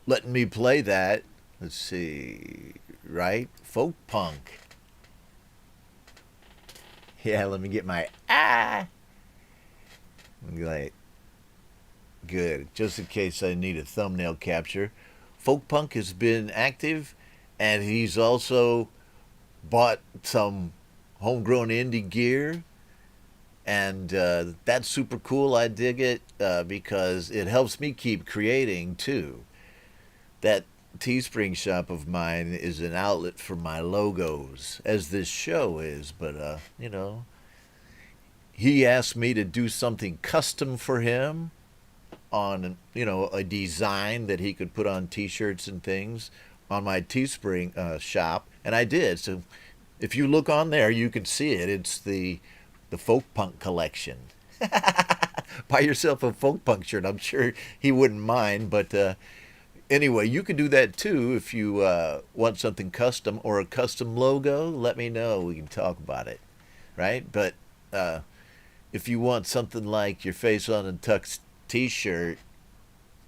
letting me play that. Let's see, right? Folk punk. Yeah, let me get my Like Good. Just in case I need a thumbnail capture. Folk Punk has been active, and he's also bought some homegrown indie gear, and that's super cool. I dig it because it helps me keep creating too. That Teespring shop of mine is an outlet for my logos, as this show is, but you know, he asked me to do something custom for him on, you know, a design that he could put on t-shirts and things on my Teespring shop, and I did. So if you look on there, you can see it. It's the Folk Punk collection. Buy yourself a Folk Punk shirt. I'm sure he wouldn't mind, but anyway, you can do that too if you want something custom or a custom logo. Let me know. We can talk about it, right? But if you want something like your face on a tux t-shirt,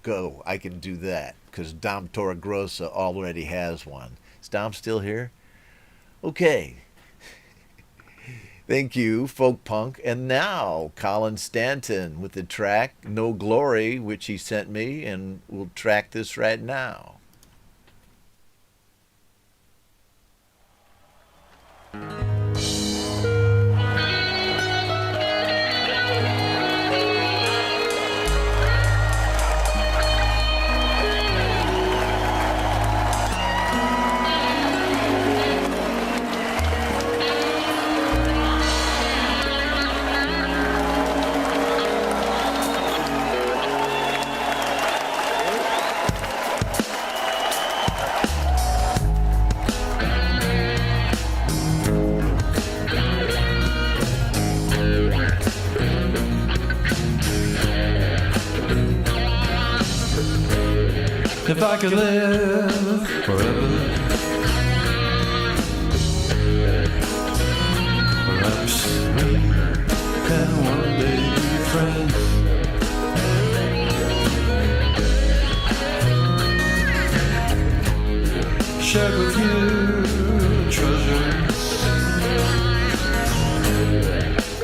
go. I can do that because Dom Torregrossa already has one. Is Dom still here? Okay. Thank you, Folk Punk. And now, Colin Stanton with the track No Glory, which he sent me, and we'll track this right now. If I could live forever, perhaps we can one day be friends. Share with you treasures,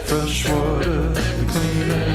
fresh water, clean air.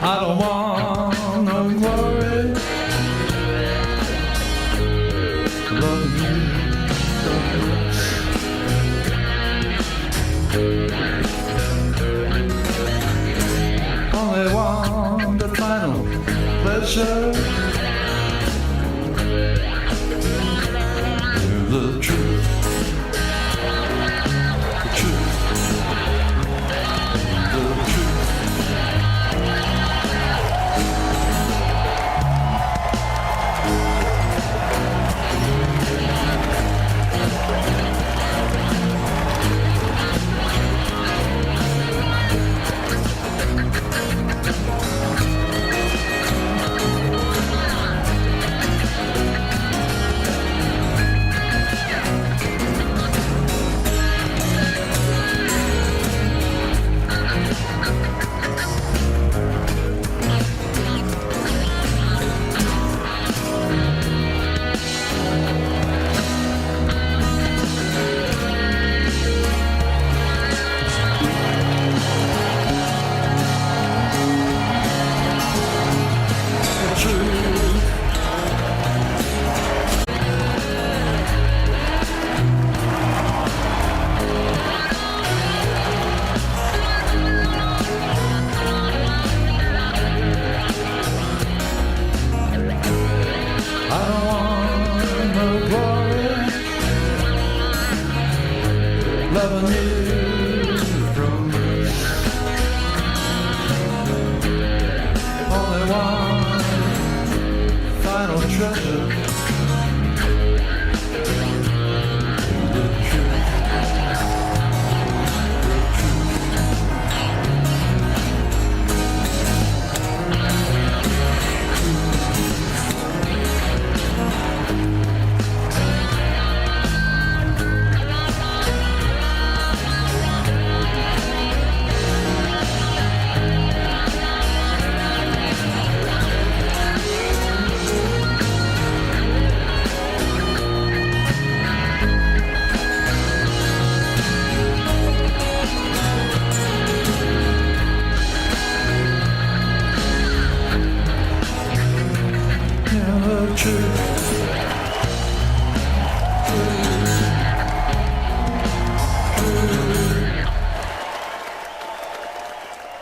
I don't want no glory. Love you so much. Only want the final pleasure. The truth. The truth. The truth.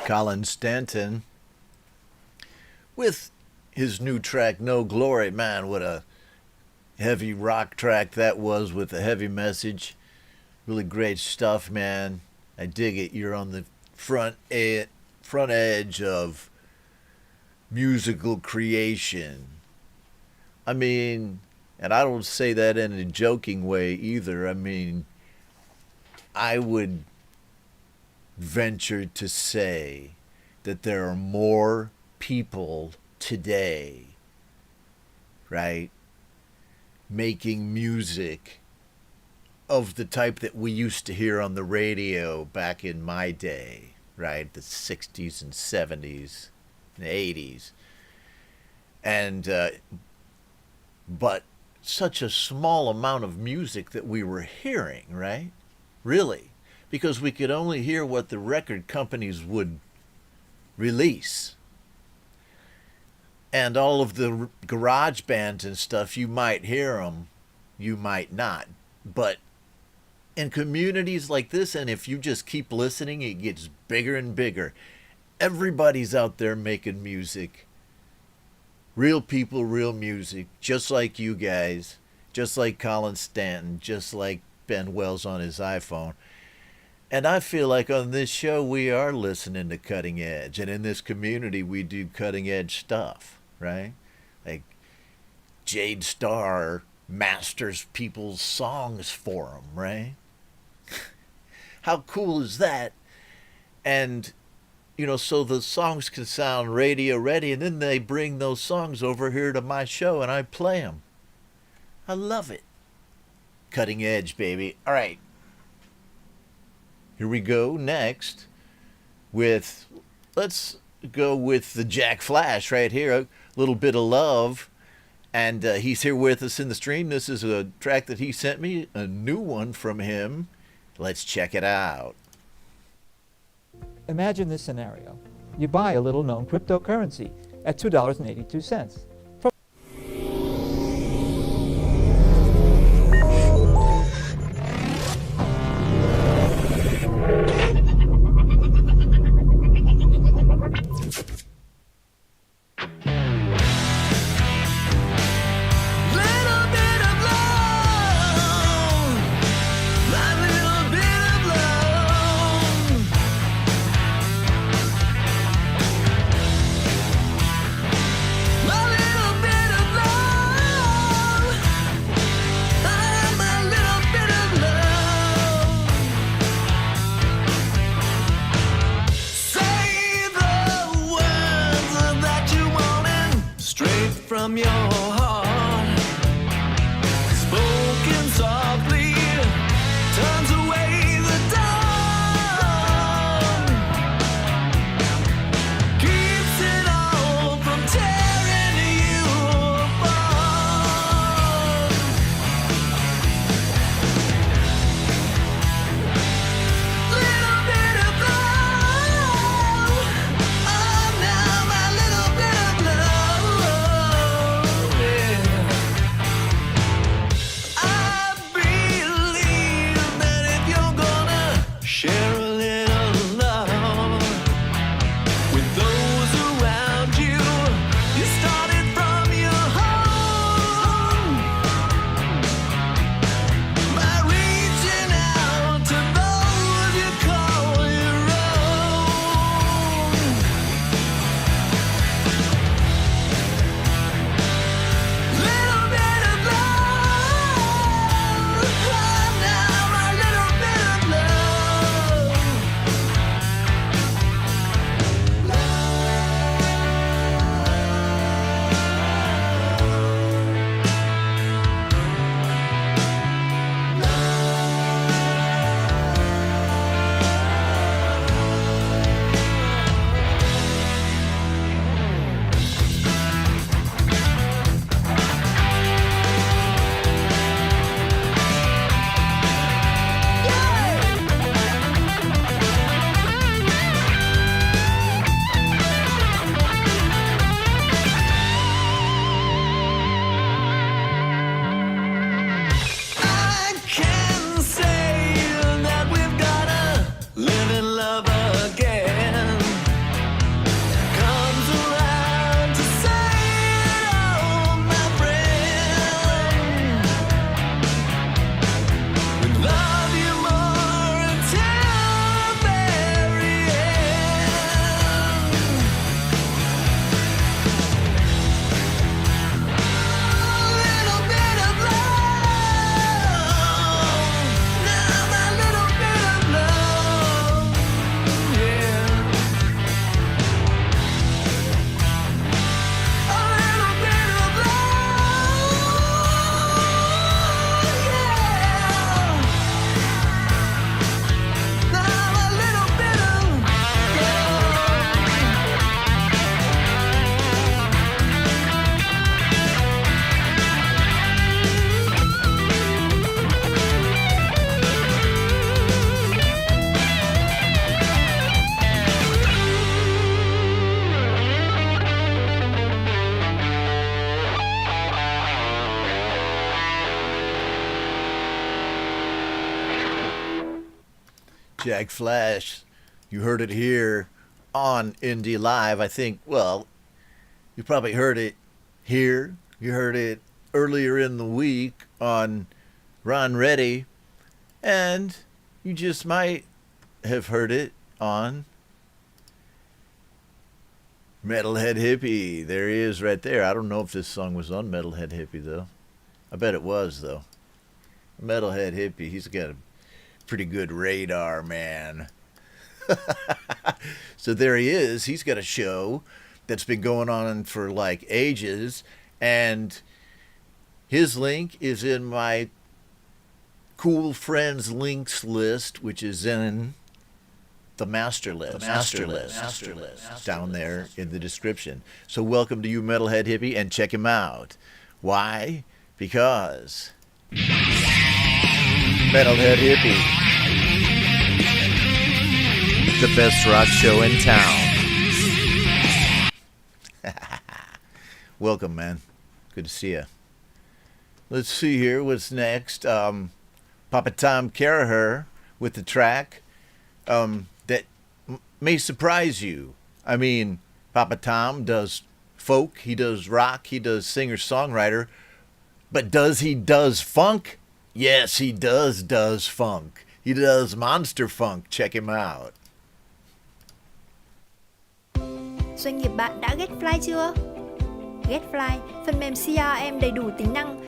Colin Stanton with his new track No Glory. Man, what a heavy rock track that was with a heavy message. Really great stuff, man. I dig it. You're on the front edge of musical creation. I mean, and I don't say that in a joking way either. I mean, I would venture to say that there are more people today, right, making music of the type that we used to hear on the radio back in my day, right, the 60s and 70s and 80s. And, but such a small amount of music that we were hearing, right, really, because we could only hear what the record companies would release. And all of the garage bands and stuff, you might hear them, you might not. But in communities like this, and if you just keep listening, it gets bigger and bigger. Everybody's out there making music. Real people, real music, just like you guys, just like Colin Stanton, just like Ben Wells on his iPhone. And I feel like on this show, we are listening to cutting edge. And in this community, we do cutting edge stuff, right? Like Jade Starr masters people's songs for them, right? How cool is that? And, you know, so the songs can sound radio ready, and then they bring those songs over here to my show, and I play them. I love it. Cutting edge, baby. All right. Here we go next with, let's go with the Jack Flash right here, a little bit of love. And he's here with us in the stream. This is a track that he sent me, a new one from him. Let's check it out. Imagine this scenario. You buy a little known cryptocurrency at $2.82. From your heart, spoken softly, turns away the dawn. Jack Flash. You heard it here on Indie Live. I think, well, you probably heard it here. You heard it earlier in the week on Ron Ready. And you just might have heard it on Metalhead Hippie. There he is right there. I don't know if this song was on Metalhead Hippie, though. I bet it was, though. Metalhead Hippie, he's got a pretty good radar, man. So there he is. He's got a show that's been going on for like ages, and his link is in my cool friends links list, which is in the master list, down there in the description. So welcome to you, Metalhead Hippie, and check him out. Why? Because Metalhead Hippie, the best rock show in town. Welcome, man. Good to see you. Let's see here. What's next? Papa Tom Caraher with the track that may surprise you. I mean, Papa Tom does folk, he does rock, he does singer-songwriter, but does funk? Yes, he does funk. He does monster funk. Check him out. Doanh nghiệp bạn đã get fly chưa? Get fly, phần mềm CRM đầy đủ tính năng.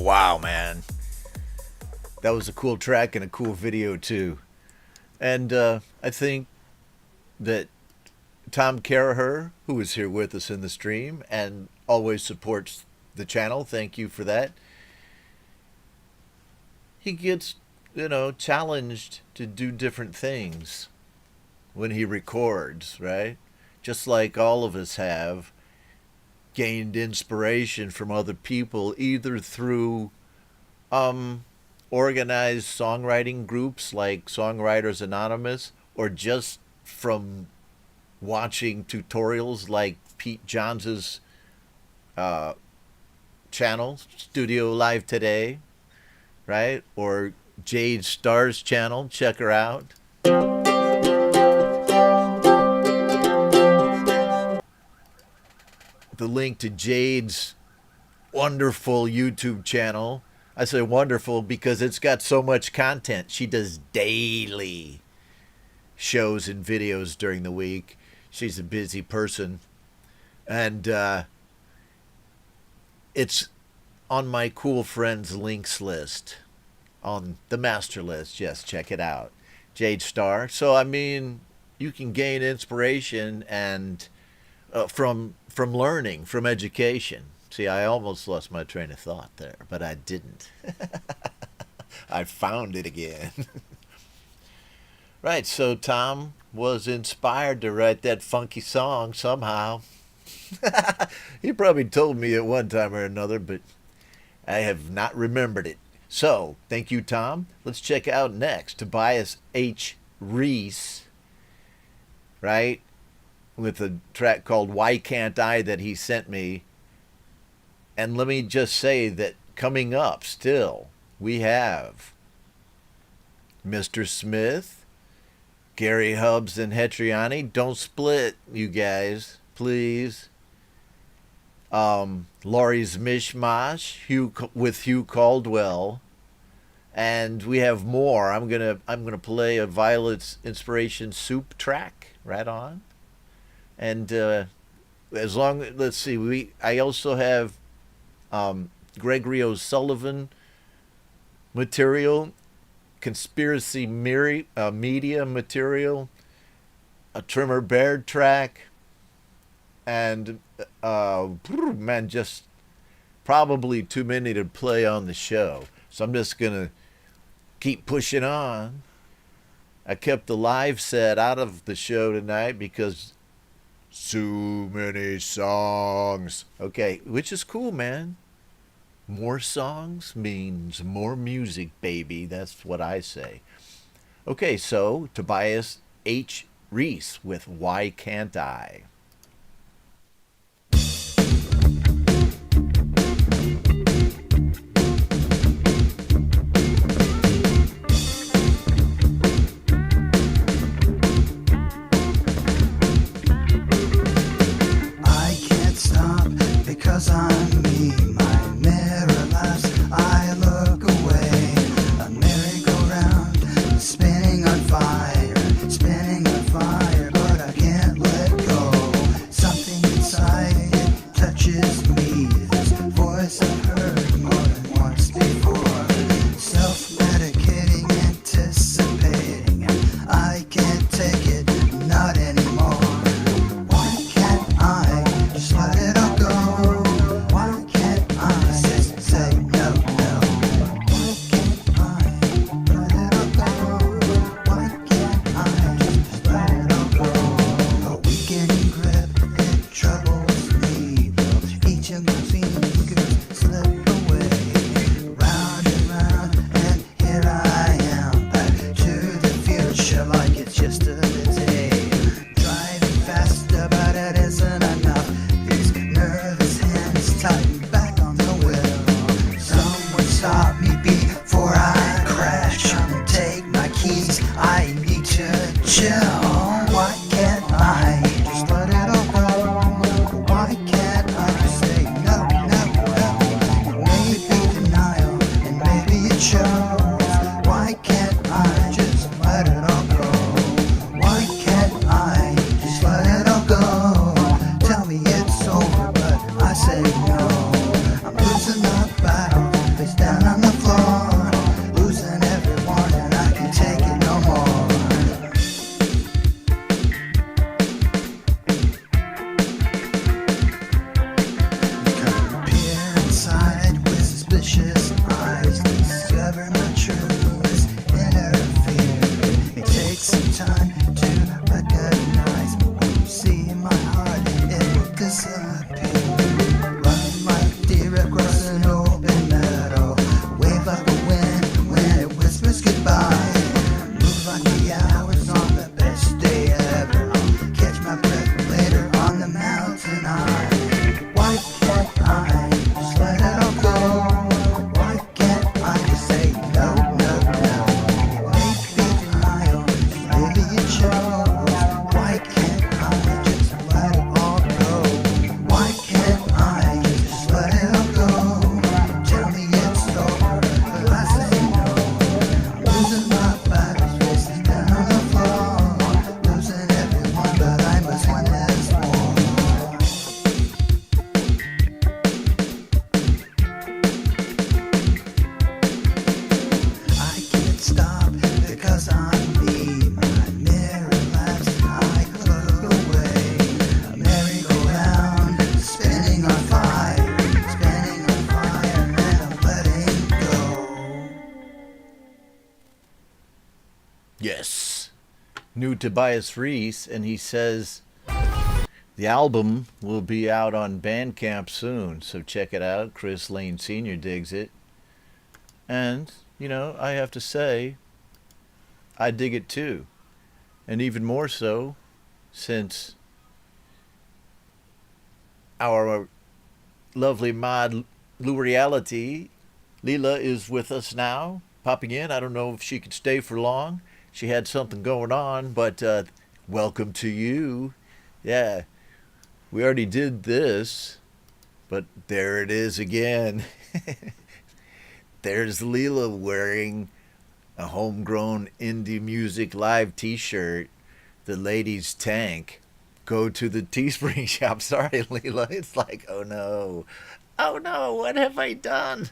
Wow, man. That was a cool track and a cool video, too. And I think that Tom Caraher, who is here with us in the stream and always supports the channel, thank you for that. He gets, challenged to do different things when he records, right? Just like all of us have gained inspiration from other people, either through organized songwriting groups like Songwriters Anonymous, or just from watching tutorials like Pete Johns' channel, Studio Live Today, right? Or Jade Starr's channel, check her out. The link to Jade's wonderful YouTube channel. I say wonderful because it's got so much content. She does daily shows and videos during the week. She's a busy person. And it's on my cool friends links list, on the master list. Yes, check it out. Jade Starr. So, I mean, you can gain inspiration and from learning, from education. See, I almost lost my train of thought there, but I didn't. I found it again. Right, so Tom was inspired to write that funky song somehow. He probably told me at one time or another, but I have not remembered it. So, thank you, Tom. Let's check out next Tobias H. Reese, right? With a track called Why Can't I that he sent me. And let me just say that coming up still, we have Mr. Smith, Gary Hubbs, and Hetriani. Don't split, you guys, please. Laurie's Mishmash with Hugh Caldwell, and we have more. I'm gonna play a Violet's Inspiration Soup track right on, and let's see, I also have Gregory O'Sullivan material, Conspiracy Media material, a Trimmer Baird track, and man, just probably too many to play on the show. So I'm just going to keep pushing on. I kept the live set out of the show tonight because so many songs. Okay, which is cool, man. More songs means more music, baby. That's what I say. Okay, so Tobias H. Reese with Why Can't I? Because I'm me, my mirror laughs, I look away. A merry-go-round, spinning on fire, but I can't let go. knew Tobias Reese, and he says the album will be out on Bandcamp soon, so check it out. Chris Lane Sr. digs it. And, you know, I have to say, I dig it too. And even more so, since our lovely mod Reality, Leela, is with us now, popping in. I don't know if she could stay for long. She had something going on, but welcome to you. Yeah, we already did this, but there it is again. There's Leela wearing a homegrown Indie Music Live t-shirt, the ladies' tank. Go to the Teespring shop. Sorry, Leela. It's like, oh no, what have I done?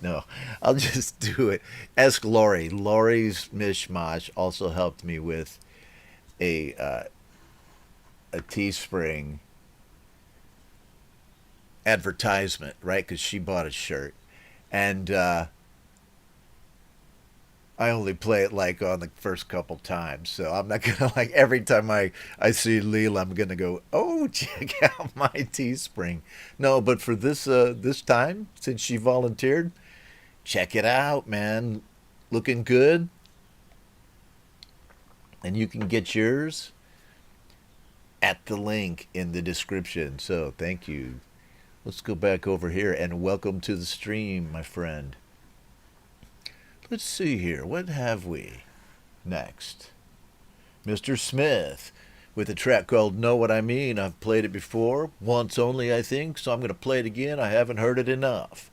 No, I'll just do it. Ask Lori. Lori's Mishmash also helped me with a Teespring advertisement, right? Because she bought a shirt. And I only play it like on the first couple times, so I'm not gonna like every time I see Leela, I'm gonna go, oh, check out my Teespring. No, but for this time, since she volunteered, check it out, man. Looking good, and you can get yours at the link in the description. So thank you. Let's go back over here and welcome to the stream, my friend. Let's see here. What have we next? Mr. Smith with a track called Know What I Mean. I've played it before, once only, I think, so I'm going to play it again. I haven't heard it enough.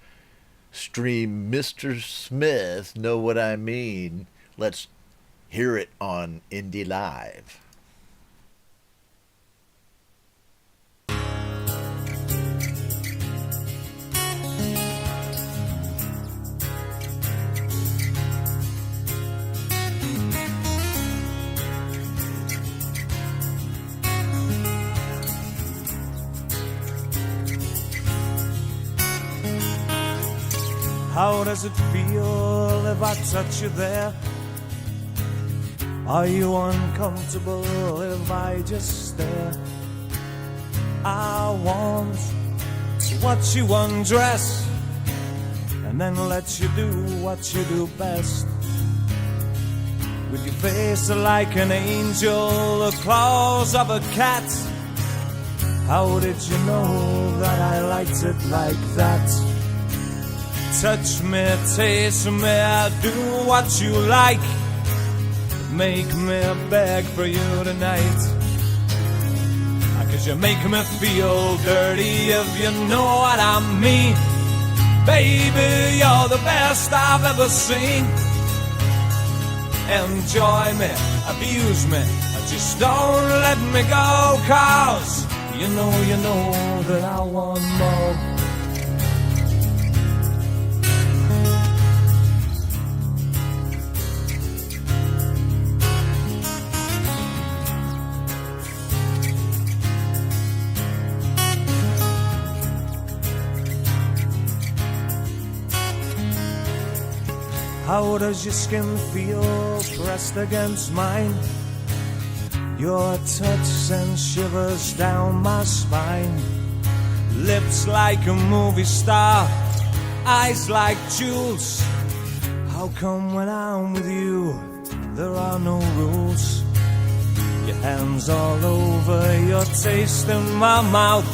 Stream Mr. Smith, Know What I Mean. Let's hear it on Indie Live. How does it feel if I touch you there? Are you uncomfortable if I just stare? I want to watch you undress and then let you do what you do best. With your face like an angel, the claws of a cat. How did you know that I liked it like that? Touch me, taste me, do what you like. Make me beg for you tonight. 'Cause you make me feel dirty if you know what I mean. Baby, you're the best I've ever seen. Enjoy me, abuse me, just don't let me go. 'Cause you know that I want more. How does your skin feel pressed against mine? Your touch sends shivers down my spine. Lips like a movie star, eyes like jewels. How come when I'm with you, there are no rules? Your hands all over, your taste in my mouth.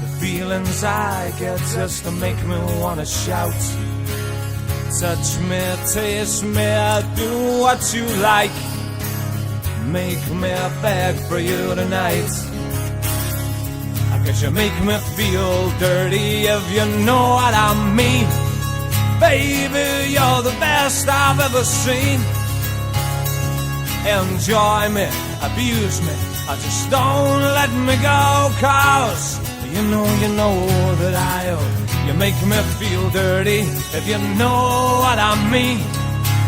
The feelings I get just to make me wanna shout. Touch me, taste me, do what you like. Make me beg for you tonight. 'Cause you make me feel dirty if you know what I mean. Baby, you're the best I've ever seen. Enjoy me, abuse me, just don't let me go. 'Cause you know that I owe. You make me feel dirty if you know what I mean.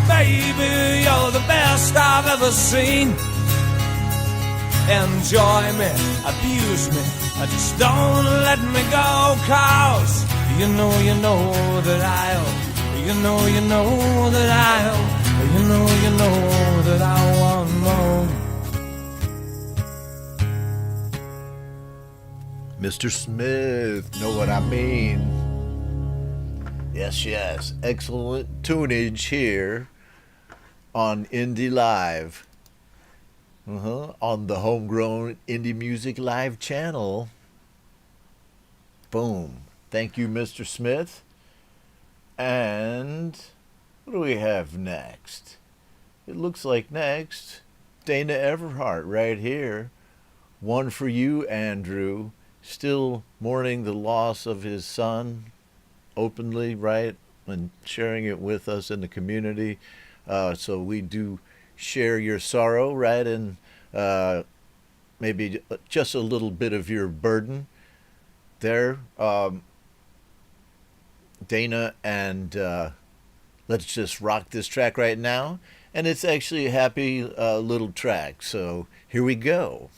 Baby, you're the best I've ever seen. Enjoy me, abuse me, just don't let me go. 'Cause you know that I owe. You know that I owe. You know that I want more. Mr. Smith, know what I mean? Yes, yes. Excellent tunage here on Indie Live. On the Homegrown Indie Music Live channel. Boom. Thank you, Mr. Smith. And what do we have next? It looks like next, Dana Everhart right here. One for you, Andrew. Still mourning the loss of his son openly, right? And sharing it with us in the community. So we do share your sorrow, right? And maybe just a little bit of your burden there. Dana, and let's just rock this track right now. And it's actually a happy little track. So here we go.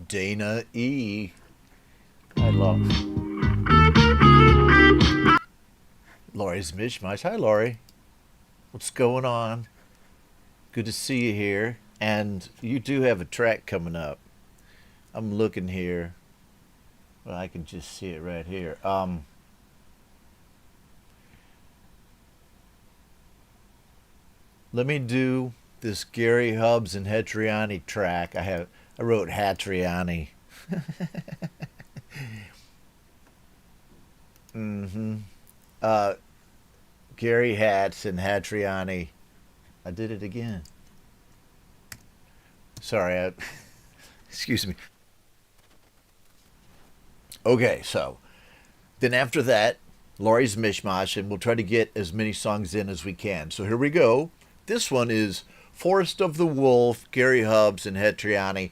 Dana E. I love Laurie's Mishmash. Hi, Laurie. What's going on? Good to see you here. And you do have a track coming up. I'm looking here. Well, I can just see it right here. Let me do this Gary Hubbs and Hetriani track. I wrote Hatriani. Gary Hats and Hatriani. I did it again. Sorry, excuse me. Okay, so then after that, Laurie's Mishmash, and we'll try to get as many songs in as we can. So here we go. This one is Forest of the Wolf, Gary Hubbs and Hetriani.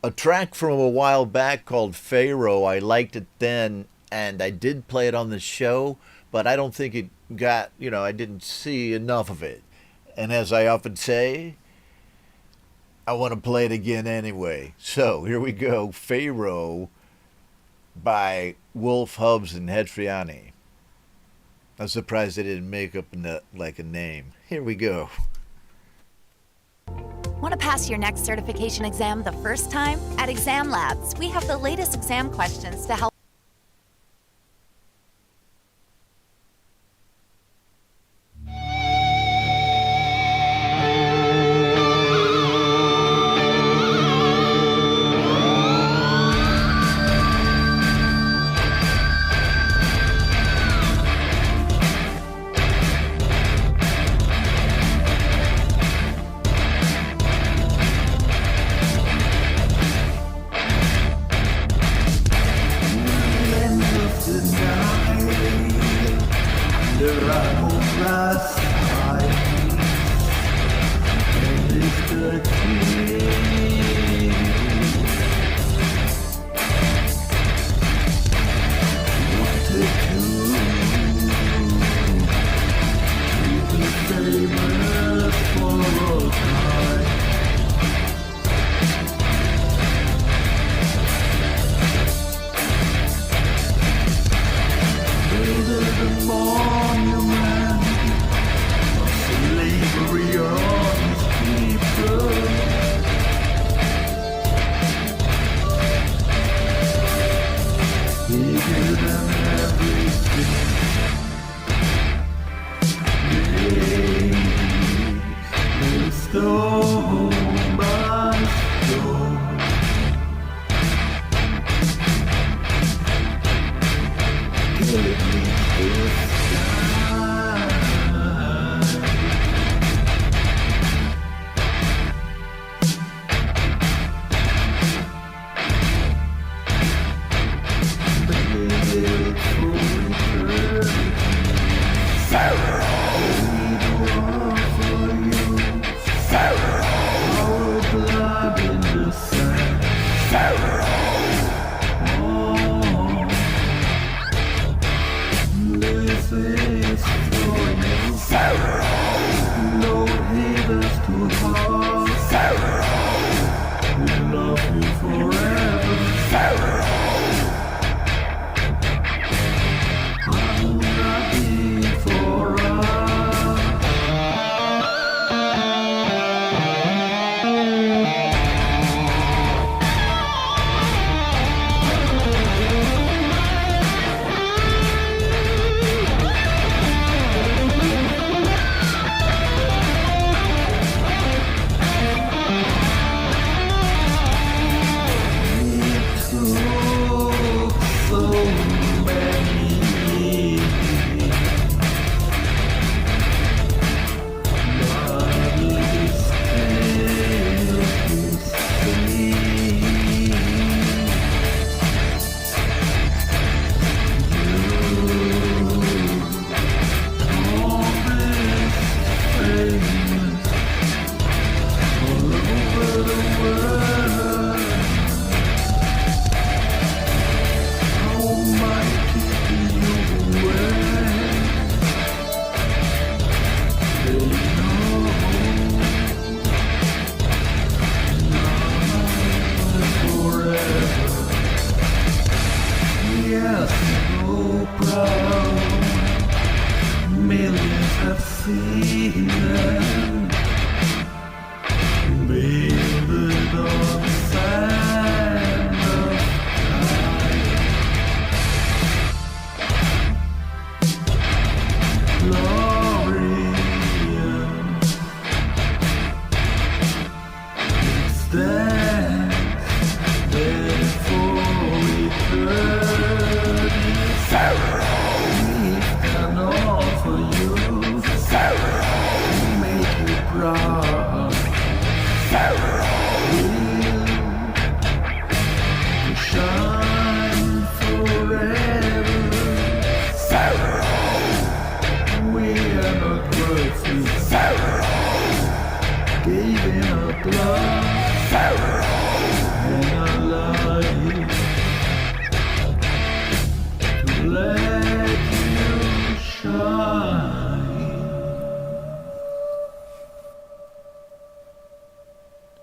A track from a while back called Pharaoh. I liked it then, and I did play it on the show, but I don't think it got, I didn't see enough of it. And as I often say, I want to play it again anyway. So here we go. Pharaoh by Wolf, Hubbs, and Hetriani. I'm surprised they didn't make up a name. Here we go. Want to pass your next certification exam the first time? At Exam Labs, we have the latest exam questions to help.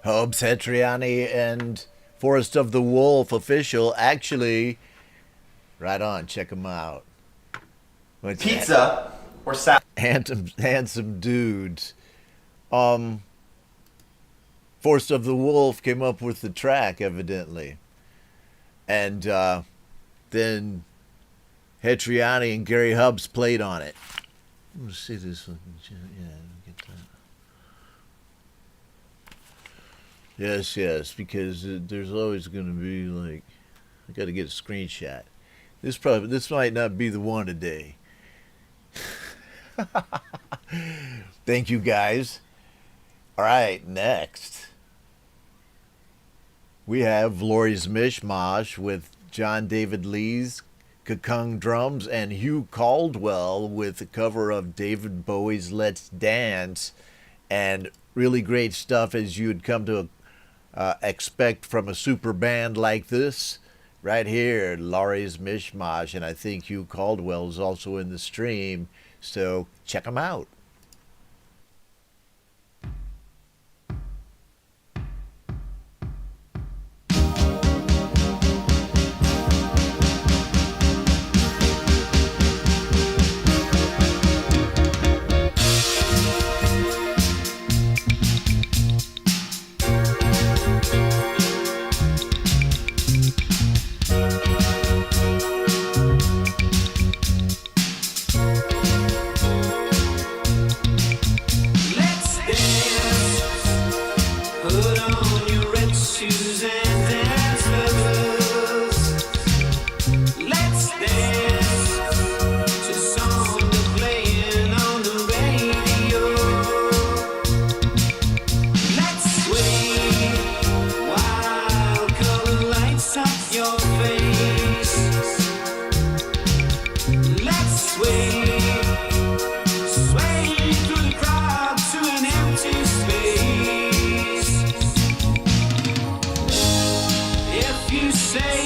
Hobbs Hetriani and Forest of the Wolf official. Actually, right on. Check them out. What's Pizza that? or salad? Handsome dudes. Forest of the Wolf came up with the track, evidently. And then Hetriani and Gary Hubbs played on it. Let's see this one. Yeah, get that. Yes, because there's always going to be like, I got to get a screenshot. This might not be the one today. Thank you guys. All right, next we have Lori's Mishmash with John David Lee's Kakung drums and Hugh Caldwell with a cover of David Bowie's Let's Dance, and really great stuff as you'd come to expect from a super band like this. Right here, Laurie's Mishmash, and I think Hugh Caldwell is also in the stream, so check them out. Fly.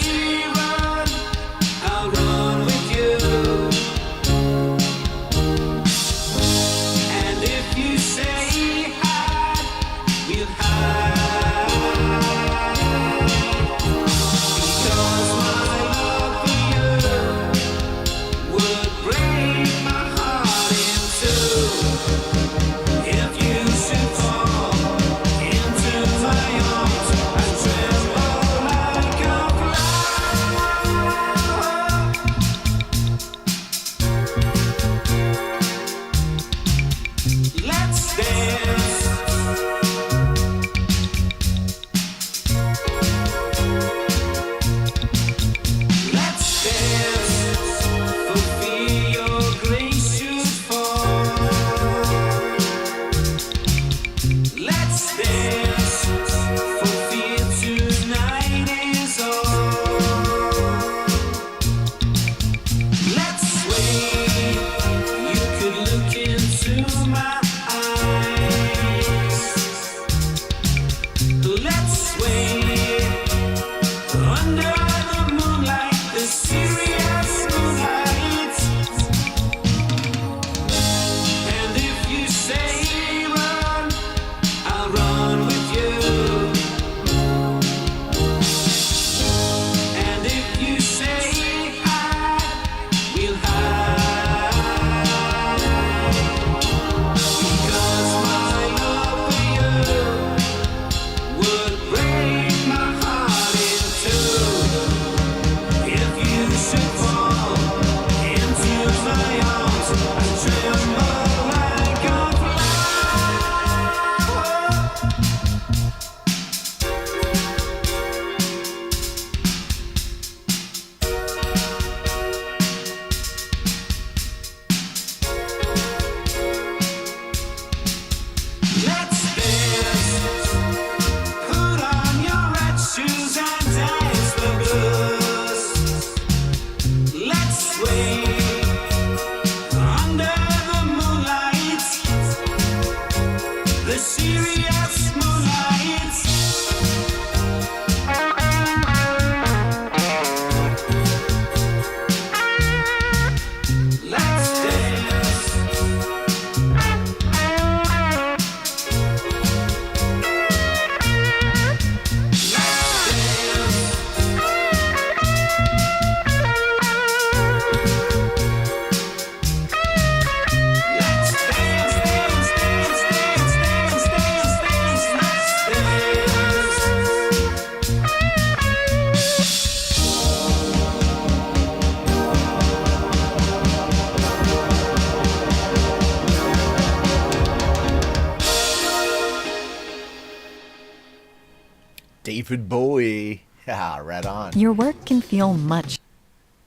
David Bowie. Yeah, right on. Your work can feel much.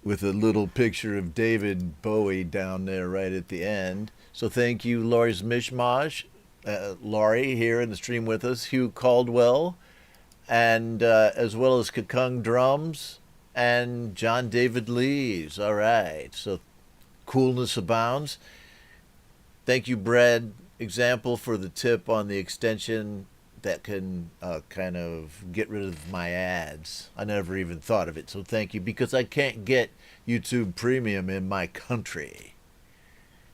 With a little picture of David Bowie down there right at the end. So thank you, Laurie's Mishmash. Laurie here in the stream with us, Hugh Caldwell, and as well as Kakung Drums and John David Lees. All right, so coolness abounds. Thank you, Brad. Example for the tip on the extension that can kind of get rid of my ads. I never even thought of it, so thank you, because I can't get YouTube Premium in my country.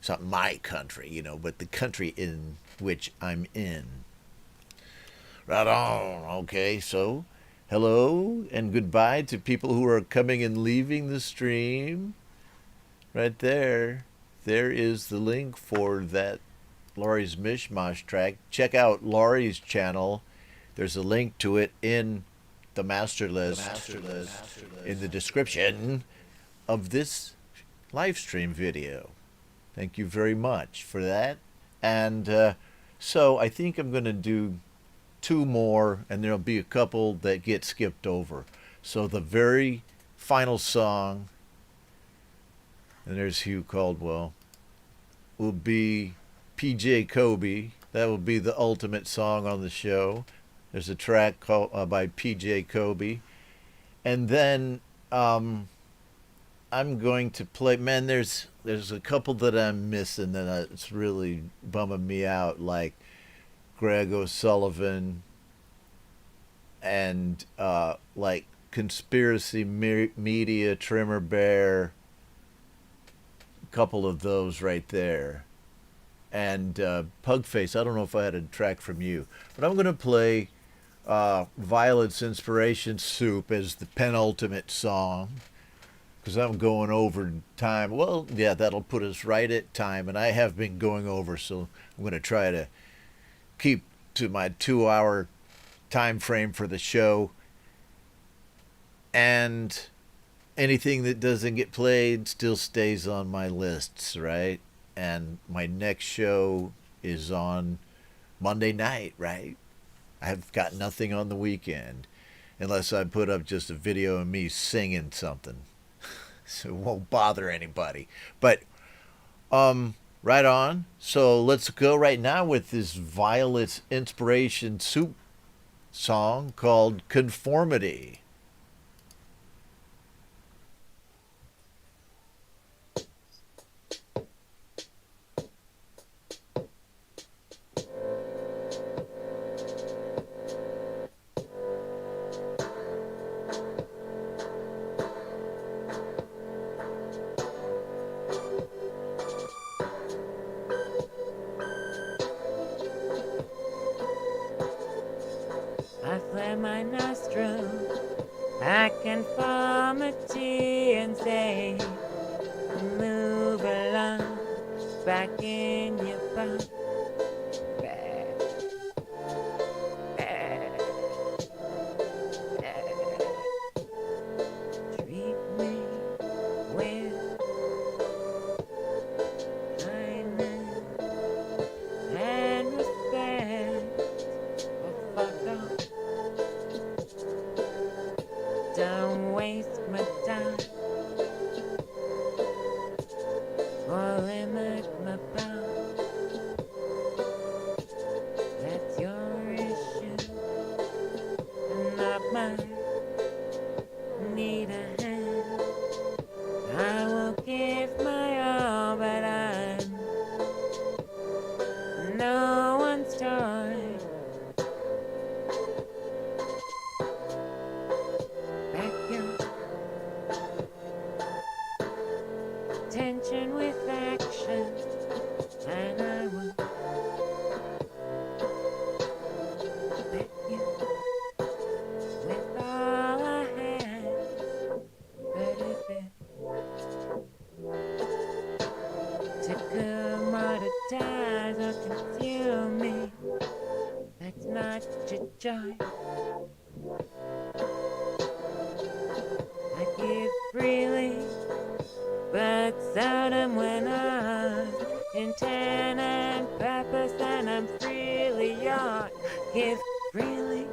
It's not my country, you know, but the country in which I'm in. Right on. Okay, so hello and goodbye to people who are coming and leaving the stream. Right there. There is the link for that Laurie's Mishmash track. Check out Laurie's channel. There's a link to it in the master list, in the description of this live stream video. Thank you very much for that. And so I think I'm going to do 2 more, and there'll be a couple that get skipped over. So the very final song, and there's Hugh Caldwell, will be PJ Kobe. That will be the ultimate song on the show. There's a track called by PJ Kobe. And then I'm going to play, man, there's a couple that I'm missing that it's really bumming me out, like Greg O'Sullivan and like Conspiracy Media, Trimmer Bear, a couple of those right there. And Pugface, I don't know if I had a track from you, but I'm going to play Violet's Inspiration Soup as the penultimate song, because I'm going over time. Well, yeah, that'll put us right at time, and I have been going over, so I'm going to try to keep to my 2-hour time frame for the show. And anything that doesn't get played still stays on my lists, right? And my next show is on Monday night, right? I've got nothing on the weekend, unless I put up just a video of me singing something. So it won't bother anybody. But right on. So let's go right now with this Violet's Inspiration Soup song called Conformity. I flare my nostril, I conformity and say, move along, back in your bunk. Treat me with kindness and respect, or fuck off. Don't waste my time or limit my bounds. That's your issue and not mine. Need a hand, I will give my all, but I'm no one's toy. Tension with action, and I will bet you with all I have. But if it to commoditize or consume me, that's not your joy. I give freely, but seldom when I'm intent and purpose, and I'm freely yours. Give freely,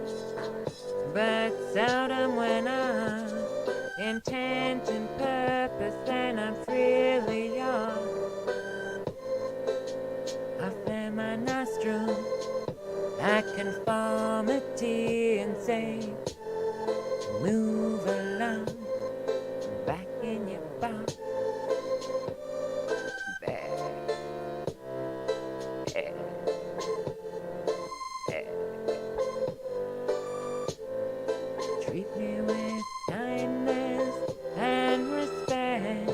but but seldom when I'm intent and purpose, and I'm freely young. I flare my nostrils at conformity and say, move along, back in your box. Treat me with kindness and respect.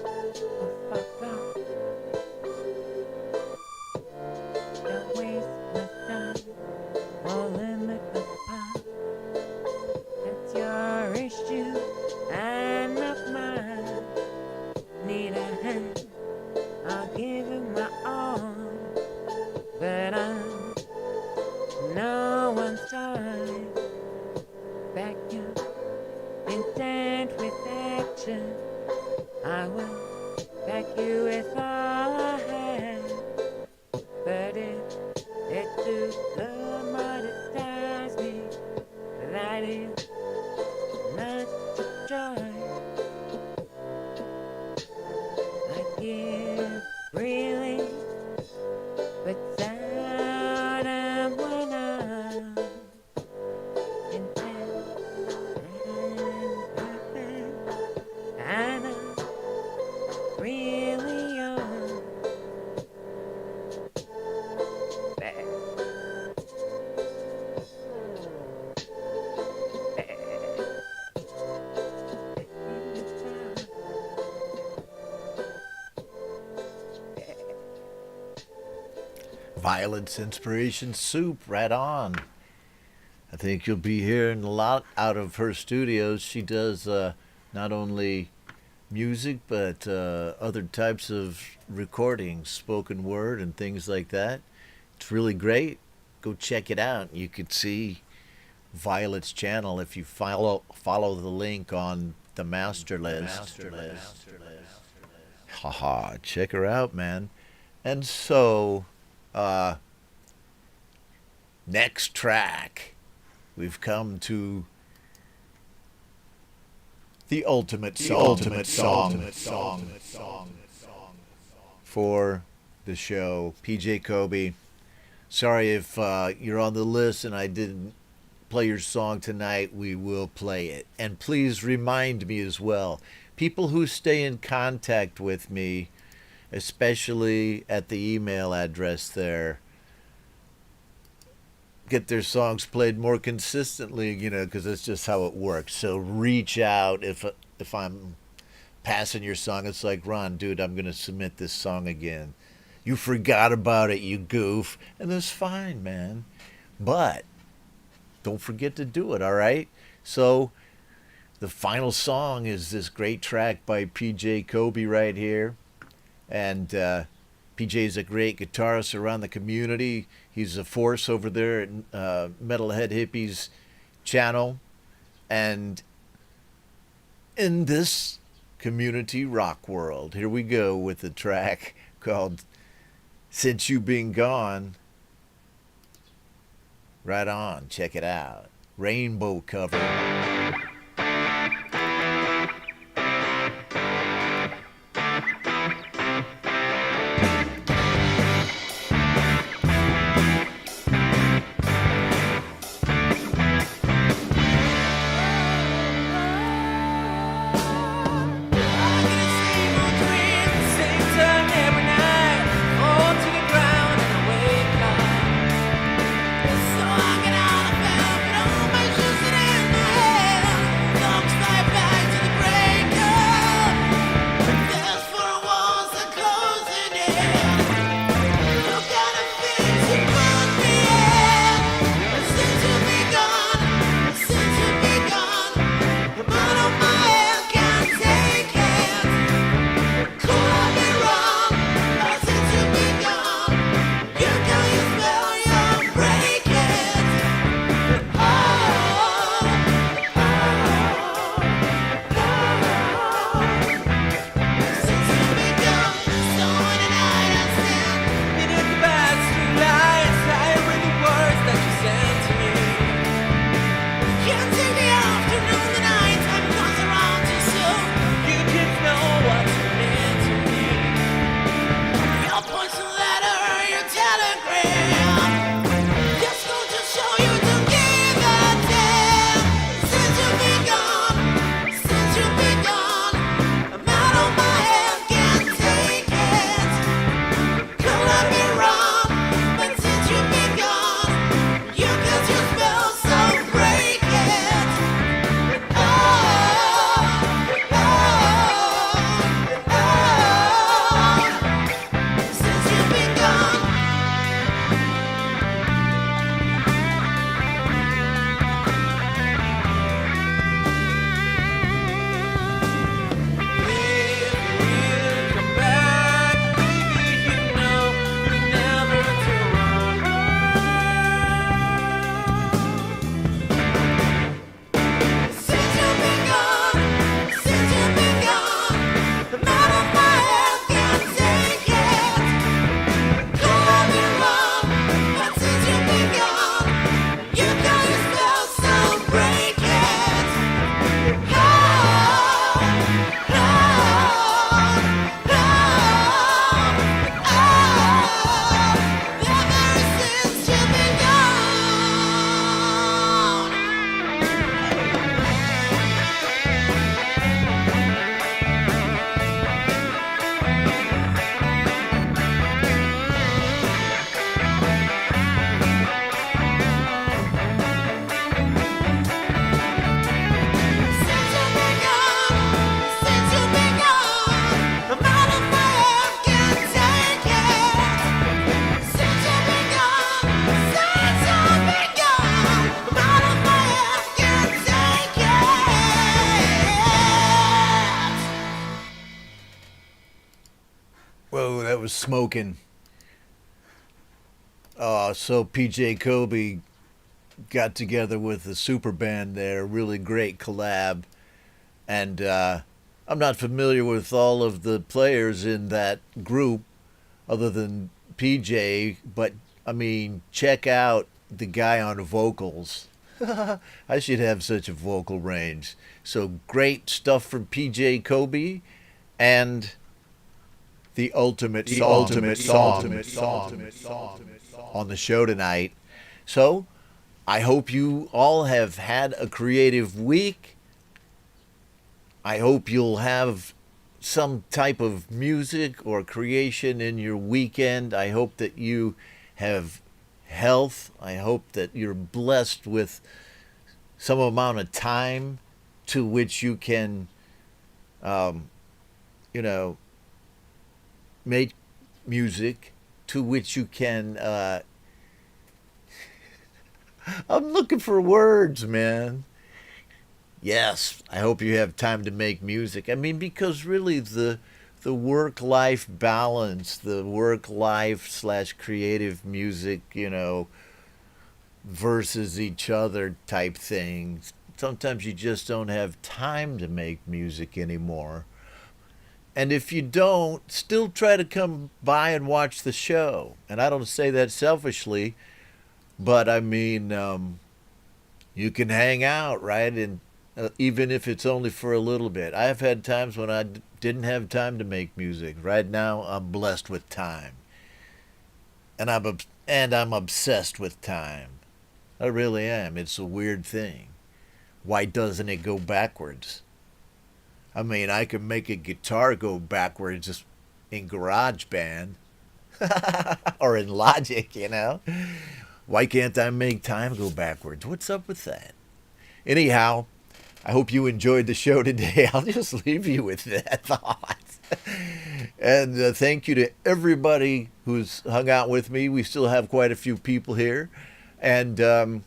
Oh, fuck off. Don't waste my time or limit the pop. That's your issue and not mine. Need a hand, I'll give him my arm, but I'm no one's time. Back you intent with action. I will back you with all I have. But if it took commoditize me, that is not to try. I give freely, but seldom when I'm intent and perfect, and I'm really young. Violet's Inspiration Soup, right on. I think you'll be hearing a lot out of her studios. She does not only music, but other types of recordings, spoken word and things like that. It's really great. Go check it out. You could see Violet's channel if you follow the link on the master list. Haha, check her out, man. And so, next track, we've come to the ultimate song for the show. PJ Kobe, sorry if you're on the list and I didn't play your song tonight. We will play it. And please remind me as well, people who stay in contact with me, especially at the email address there, get their songs played more consistently, you know, because that's just how it works. So reach out if I'm passing your song. It's like, Ron, dude, I'm going to submit this song again. You forgot about it, you goof. And that's fine, man. But don't forget to do it, all right? So the final song is this great track by PJ Kobe right here. And PJ is a great guitarist around the community. He's a force over there at Metalhead Hippies channel. And in this community rock world, here we go with the track called Since You Been Gone. Right on, check it out. Rainbow cover. So I get out of bed, but all my shoes are in my head. smoking. So PJ Kobe got together with the super band there, really great collab. And I'm not familiar with all of the players in that group other than PJ, but I mean, check out the guy on vocals. I should have such a vocal range. So great stuff from PJ Kobe and the ultimate song on the show tonight. So I hope you all have had a creative week. I hope you'll have some type of music or creation in your weekend. I hope that you have health. I hope that you're blessed with some amount of time to which you can, make music, to which you can, I'm looking for words, man. Yes, I hope you have time to make music. I mean, because really the work-life balance, the work-life / creative music, versus each other type thing. Sometimes you just don't have time to make music anymore. And if you don't, still try to come by and watch the show. And I don't say that selfishly, but I mean, you can hang out, right? And even if it's only for a little bit. I've had times when I didn't have time to make music. Right now, I'm blessed with time. And I'm obsessed with time. I really am. It's a weird thing. Why doesn't it go backwards? I mean, I can make a guitar go backwards just in GarageBand or in Logic, Why can't I make time go backwards? What's up with that? Anyhow, I hope you enjoyed the show today. I'll just leave you with that thought. And thank you to everybody who's hung out with me. We still have quite a few people here. And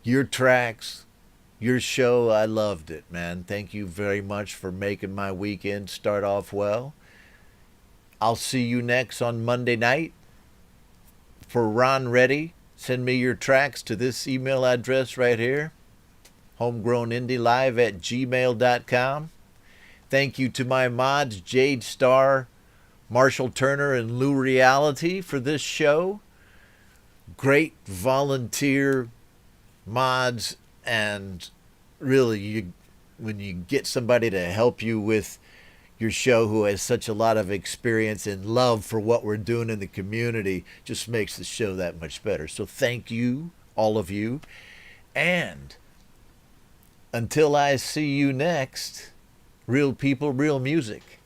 your tracks, your show, I loved it, man. Thank you very much for making my weekend start off well. I'll see you next on Monday night. For Ron Reddy, send me your tracks to this email address right here, homegrownindie@gmail.com. Thank you to my mods, Jade Starr, Marshall Turner, and Lou Reality for this show. Great volunteer mods, and really, when you get somebody to help you with your show who has such a lot of experience and love for what we're doing in the community, just makes the show that much better. So thank you, all of you. And until I see you next, real people, real music.